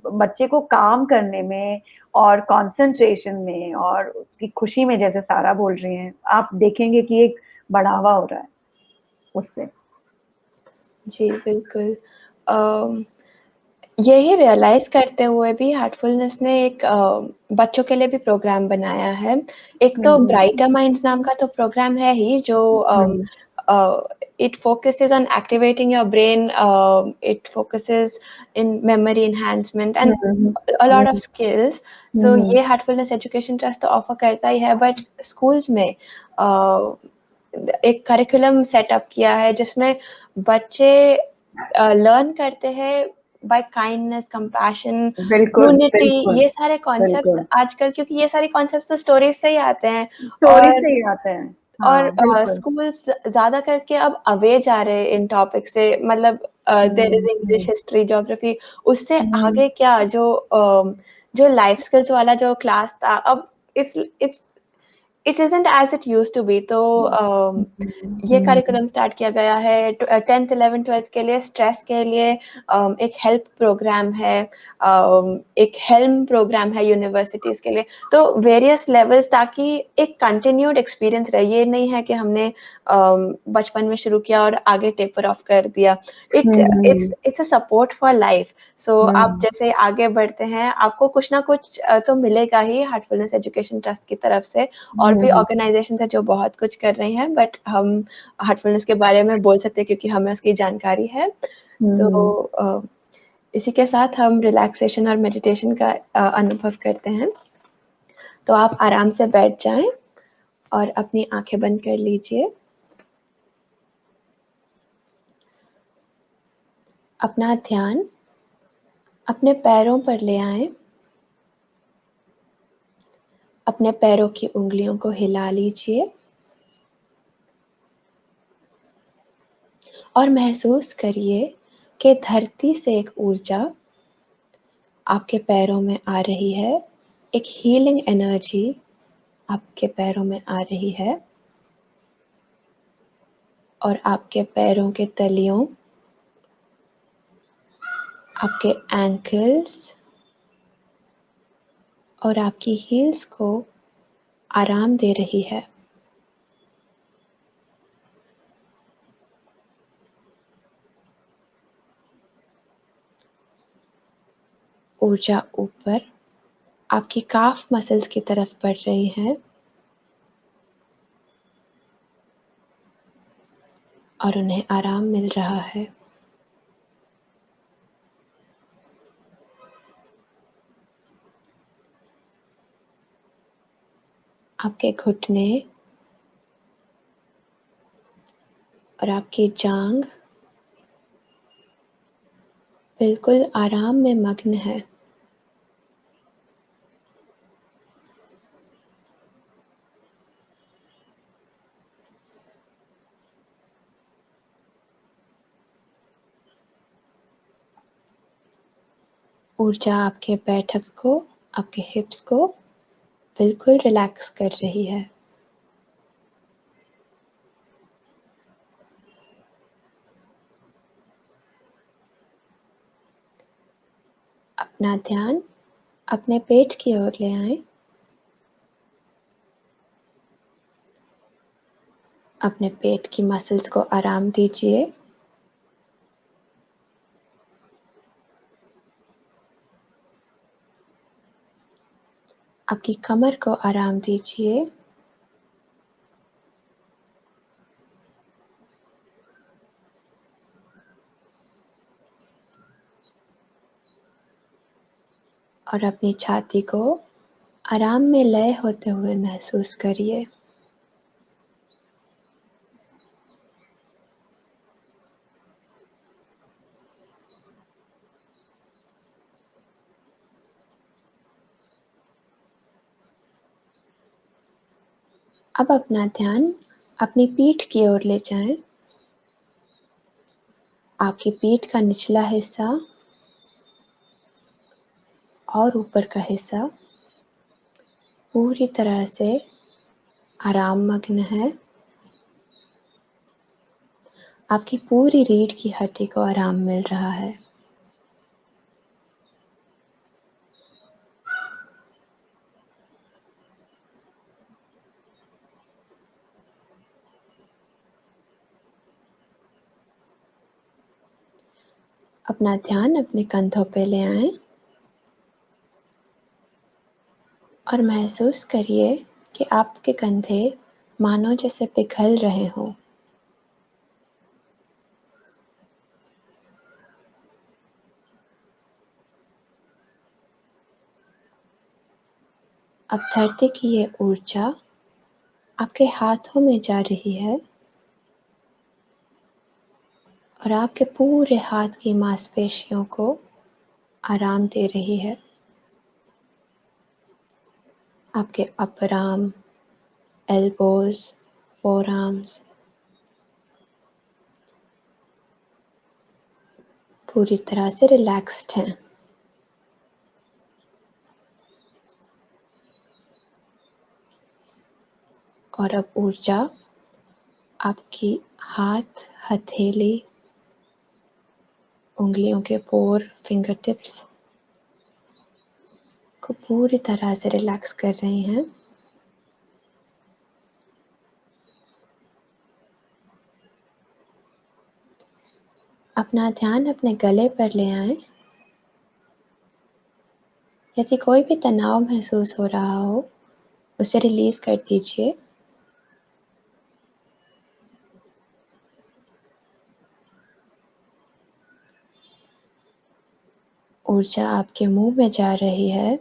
बच्चे को काम करने में और कंसंट्रेशन में और उसकी खुशी में, जैसे सारा बोल रही हैं, आप देखेंगे कि एक बढ़ावा हो रहा है उससे। जी बिल्कुल। अम, यही रियलाइज करते हुए भी हार्टफुलनेस ने एक बच्चों के लिए भी प्रोग्राम बनाया है। एक तो हम्म। ब्राइटर माइंड्स नाम का तो प्रोग्राम है ही, जो हम्म। it focuses on activating your brain, it focuses in memory enhancement and hmm. a lot of hmm. skills. So हम्म। ये हार्टफुलनेस एजुकेशन ट्रस्ट तो ऑफर करता ही है, बट स्कूल्स में एक करिकुलम सेटअप किया है जिसमें बच्चे लर्न करते हैं बाय काइंडनेस, कंपैशन, बिल्कुल यूनिटी, बिल्कुल ये सारे कॉन्सेप्ट्स बिल्कुल। आजकल, क्योंकि ये सारे कॉन्सेप्ट्स तो स्टोरीज से ही आते हैं। स्टोरी और से ही आते हैं। हाँ बिल्कुल। स्कूल्स ज़्यादा करके अब अवे जा रहे हैं इन टॉपिक से, मतलब there is English, hmm. History, geography, उससे हम्म। आगे क्या जो लाइफ स्किल्स वाला जो क्लास था, अब it's it isn't as it used to be. तो ये हम्म। करिकुलम स्टार्ट किया गया है 10th 11th 12th के लिए, स्ट्रेस के लिए एक हेल्प प्रोग्राम है, एक हेल्म प्रोग्राम है यूनिवर्सिटीज़ के लिए। तो वेरियस लेवल्स, ताकि एक कंटिन्यूड एक्सपीरियंस रहे। ये नहीं है कि हमने बचपन में शुरू किया और आगे टेपर ऑफ कर दिया। It's a support for life. So आप हम्म। जैसे आगे बढ़ते हैं आपको कुछ ना कुछ तो मिलेगा ही हार्टफुलनेस एजुकेशन ट्रस्ट की तरफ से। और भी हम्म। ऑर्गेनाइजेशन है जो बहुत कुछ कर रही हैं, बट हम हार्टफुलनेस के बारे में बोल सकते हैं क्योंकि हमें उसकी जानकारी है। तो हम्म। इसी के साथ हम रिलैक्सेशन और मेडिटेशन का अनुभव करते हैं। तो आप आराम से बैठ जाएं और अपनी आंखें बंद कर लीजिए। अपना ध्यान अपने पैरों पर ले आएं। अपने पैरों की उंगलियों को हिला लीजिए और महसूस करिए कि धरती से एक ऊर्जा आपके पैरों में आ रही है। एक हीलिंग एनर्जी आपके पैरों में आ रही है और आपके पैरों के तलियों, आपके एंकल्स और आपकी हील्स को आराम दे रही है। ऊर्जा ऊपर आपकी काफ मसल्स की तरफ बढ़ रही है और उन्हें आराम मिल रहा है। आपके घुटने और आपकी जांघ बिल्कुल आराम में मग्न है। ऊर्जा आपके बैठक को, आपके हिप्स को बिल्कुल रिलैक्स कर रही है। अपना ध्यान अपने पेट की ओर ले आएं। अपने पेट की मसल्स को आराम दीजिए। आपकी कमर को आराम दीजिए। और अपनी छाती को आराम में लय होते हुए महसूस करिए। अब अपना ध्यान अपनी पीठ की ओर ले जाएं। आपकी पीठ का निचला हिस्सा और ऊपर का हिस्सा पूरी तरह से आराम मग्न है। आपकी पूरी रीढ़ की हड्डी को आराम मिल रहा है। अपना ध्यान अपने कंधों पे ले आएं और महसूस करिए कि आपके कंधे मानो जैसे पिघल रहे हों। अब धरती की ये ऊर्जा आपके हाथों में जा रही है और आपके पूरे हाथ की मांसपेशियों को आराम दे रही है। आपके अपर आर्म, एल्बोज, फोरआर्म्स पूरी तरह से रिलैक्स्ड हैं। और अब ऊर्जा आपकी हाथ, हथेली, उंगलियों के पोर, फिंगर टिप्स को पूरी तरह से रिलैक्स कर रही हैं। अपना ध्यान अपने गले पर ले आएं। यदि कोई भी तनाव महसूस हो रहा हो, उसे रिलीज कर दीजिए। ऊर्जा आपके मुंह में जा रही है।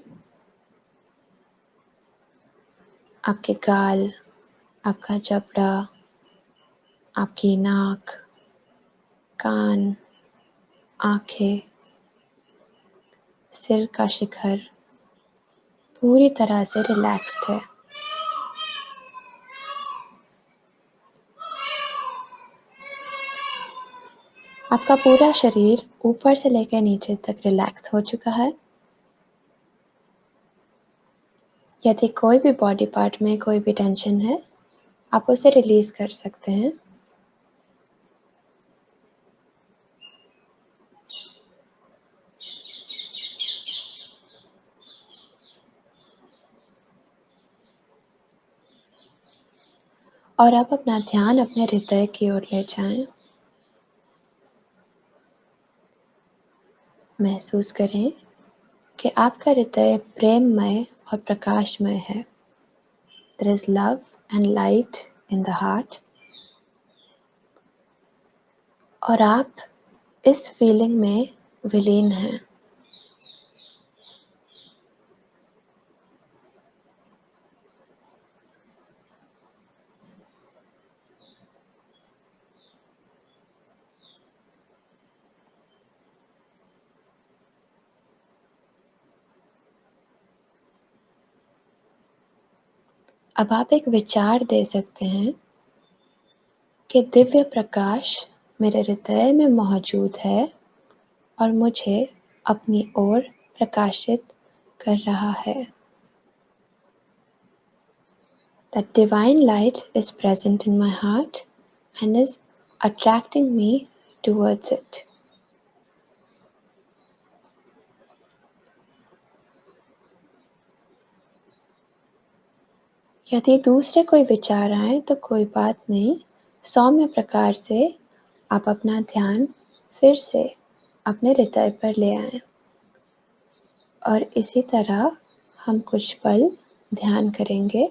आपके गाल, आपका जबड़ा, आपकी नाक, कान, आंखें, सिर का शिखर पूरी तरह से रिलैक्स्ड है। आपका पूरा शरीर ऊपर से लेकर नीचे तक रिलैक्स हो चुका है। यदि कोई भी बॉडी पार्ट में कोई भी टेंशन है, आप उसे रिलीज कर सकते हैं। और अब अपना ध्यान अपने हृदय की ओर ले जाएं। महसूस करें कि आपका हृदय प्रेममय और प्रकाशमय है। There is love and light in the heart. और आप इस फीलिंग में विलीन हैं। अब आप एक विचार दे सकते हैं कि दिव्य प्रकाश मेरे हृदय में मौजूद है और मुझे अपनी ओर प्रकाशित कर रहा है। That divine light is present in my heart and is attracting me towards it. यदि दूसरे कोई विचार आए तो कोई बात नहीं, सौम्य प्रकार से आप अपना ध्यान फिर से अपने हृदय पर ले आएं और इसी तरह हम कुछ पल ध्यान करेंगे।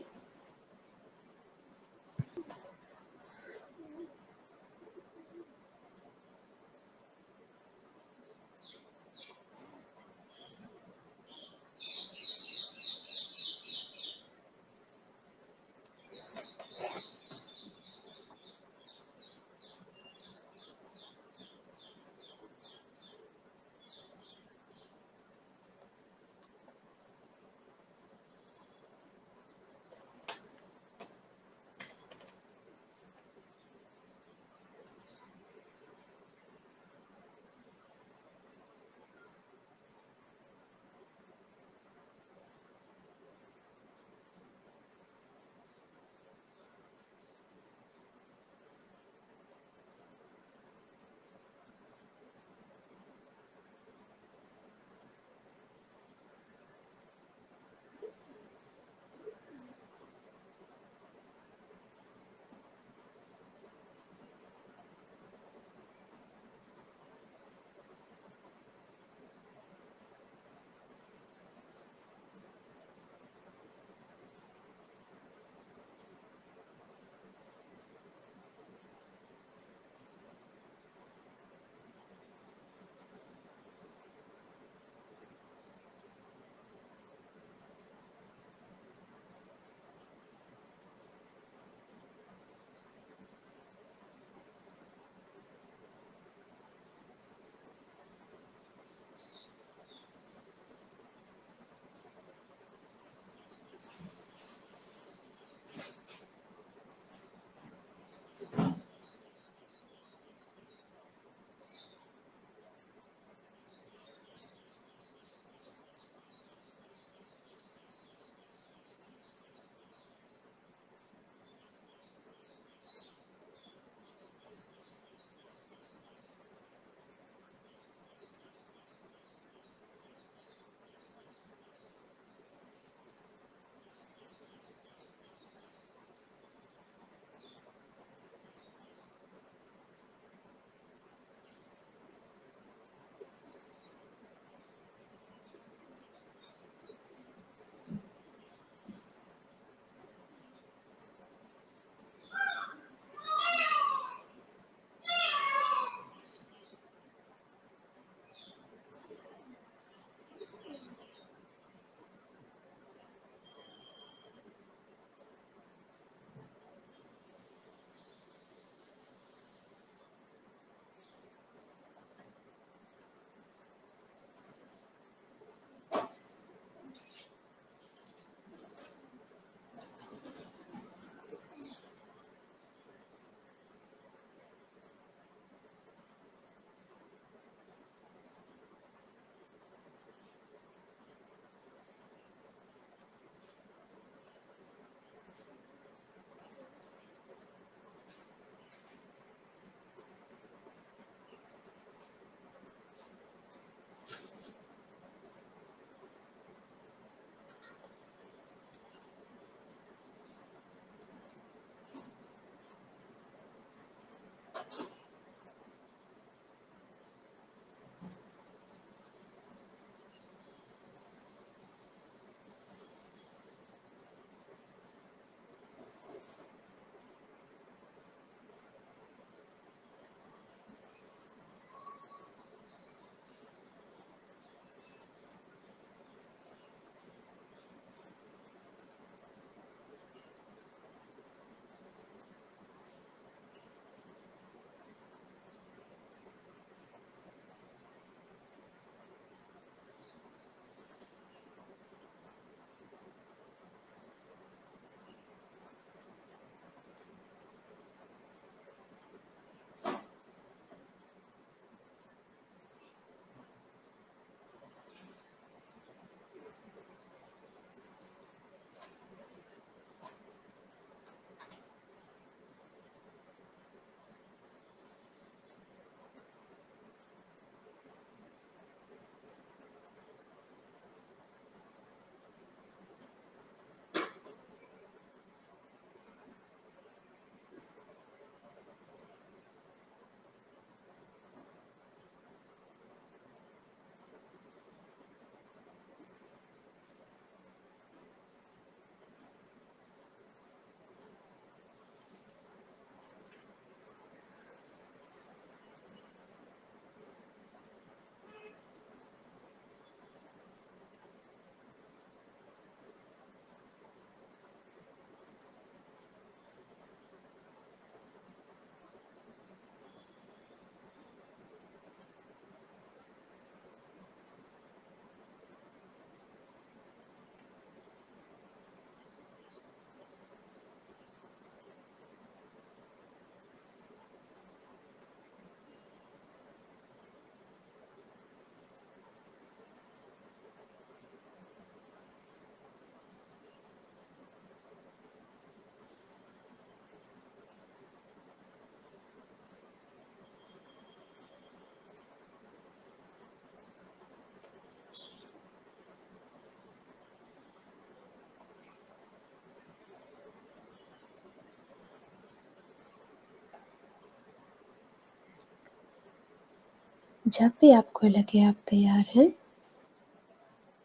जब भी आपको लगे आप तैयार हैं,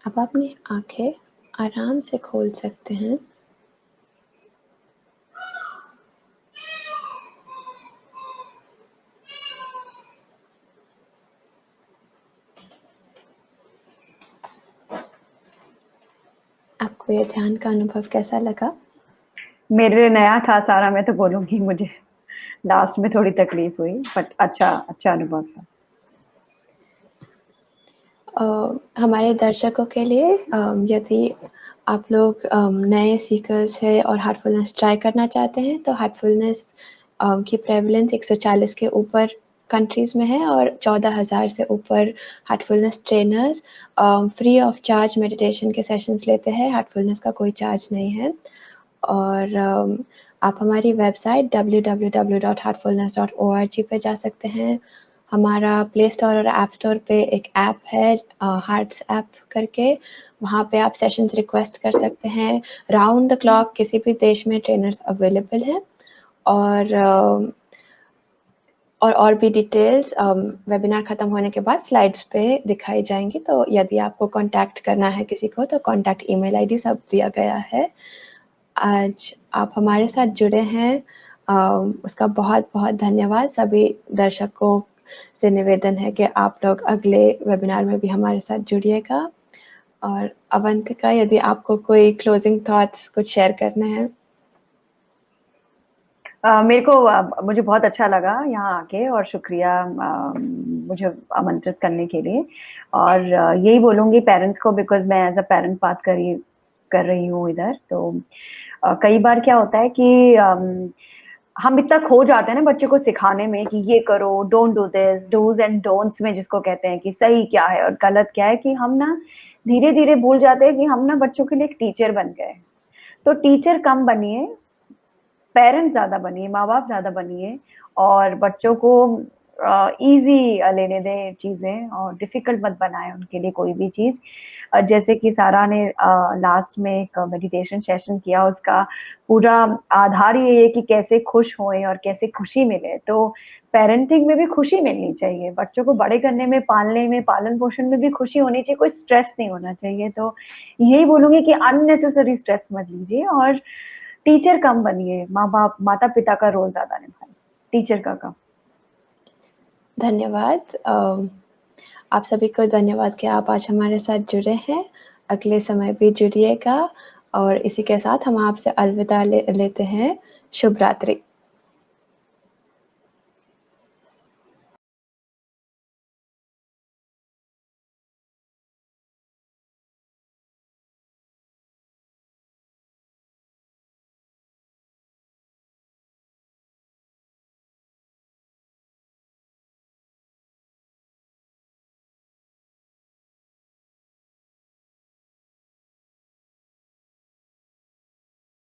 आप अपनी आंखें आराम से खोल सकते हैं। आपको ये ध्यान का अनुभव कैसा लगा? मेरे लिए नया था सारा, मैं तो बोलूंगी मुझे लास्ट में थोड़ी तकलीफ हुई, बट अच्छा अनुभव था। हमारे दर्शकों के लिए यदि आप लोग नए सीकर्स हैं और हार्टफुलनेस ट्राई करना चाहते हैं, तो हार्टफुलनेस की प्रेवलेंस 140 के ऊपर कंट्रीज़ में है और 14,000 से ऊपर Heartfulness trainers free of charge meditation के सेशंस लेते हैं। हार्टफुलनेस का कोई चार्ज नहीं है। और आप हमारी वेबसाइट www.heartfulness.org पे जा सकते हैं। हमारा प्ले स्टोर और ऐप स्टोर पे एक ऐप है हार्ट्स ऐप करके, वहाँ पे आप सेशंस रिक्वेस्ट कर सकते हैं। राउंड द क्लॉक किसी भी देश में ट्रेनर्स अवेलेबल हैं। और भी डिटेल्स वेबिनार ख़त्म होने के बाद स्लाइड्स पे दिखाई जाएंगी। तो यदि आपको कॉन्टैक्ट करना है किसी को, तो कॉन्टैक्ट ईमेल आईडी सब दिया गया है। आज आप हमारे साथ जुड़े हैं, उसका बहुत बहुत धन्यवाद। सभी दर्शकों से निवेदन है कि आप लोग अगले वेबिनार में भी हमारे साथ जुड़िएगा। और अवंतिका, यदि आपको कोई क्लोजिंग थॉट्स कुछ शेयर करने हैं? मुझे बहुत अच्छा लगा यहाँ आके, और शुक्रिया मुझे आमंत्रित करने के लिए। और यही बोलूंगी पेरेंट्स को, बिकॉज मैं एज अ पेरेंट बात कर रही हूँ इधर। तो कई बार क्या होता है कि हम इतना खो जाते हैं ना बच्चे को सिखाने में कि ये करो, don't do this, do's and don'ts में जिसको कहते हैं कि सही क्या है और गलत क्या है, कि हम ना धीरे धीरे भूल जाते हैं कि हम ना बच्चों के लिए एक टीचर बन गए। तो टीचर कम बनिए, पेरेंट्स ज्यादा बनिए, माँ बाप ज्यादा बनिए, और बच्चों को इजी लेने दें चीजें, और डिफिकल्ट मत बनाए उनके लिए कोई भी चीज। जैसे कि सारा ने लास्ट में एक मेडिटेशन सेशन किया, उसका पूरा आधार ये है कि कैसे खुश होएं और कैसे खुशी मिले। तो पेरेंटिंग में भी खुशी मिलनी चाहिए, बच्चों को बड़े करने में, पालने में, पालन पोषण में भी खुशी होनी चाहिए, कोई स्ट्रेस नहीं होना चाहिए। तो यही बोलूंगी कि अननेसेसरी स्ट्रेस मत लीजिए, और टीचर कम बनिए, माँ बाप माता पिता का रोल ज्यादा निभाए, टीचर का कम। धन्यवाद। आप सभी को धन्यवाद कि आप आज हमारे साथ जुड़े हैं। अगले समय भी जुड़िएगा, और इसी के साथ हम आपसे अलविदा लेते हैं। शुभ रात्रि।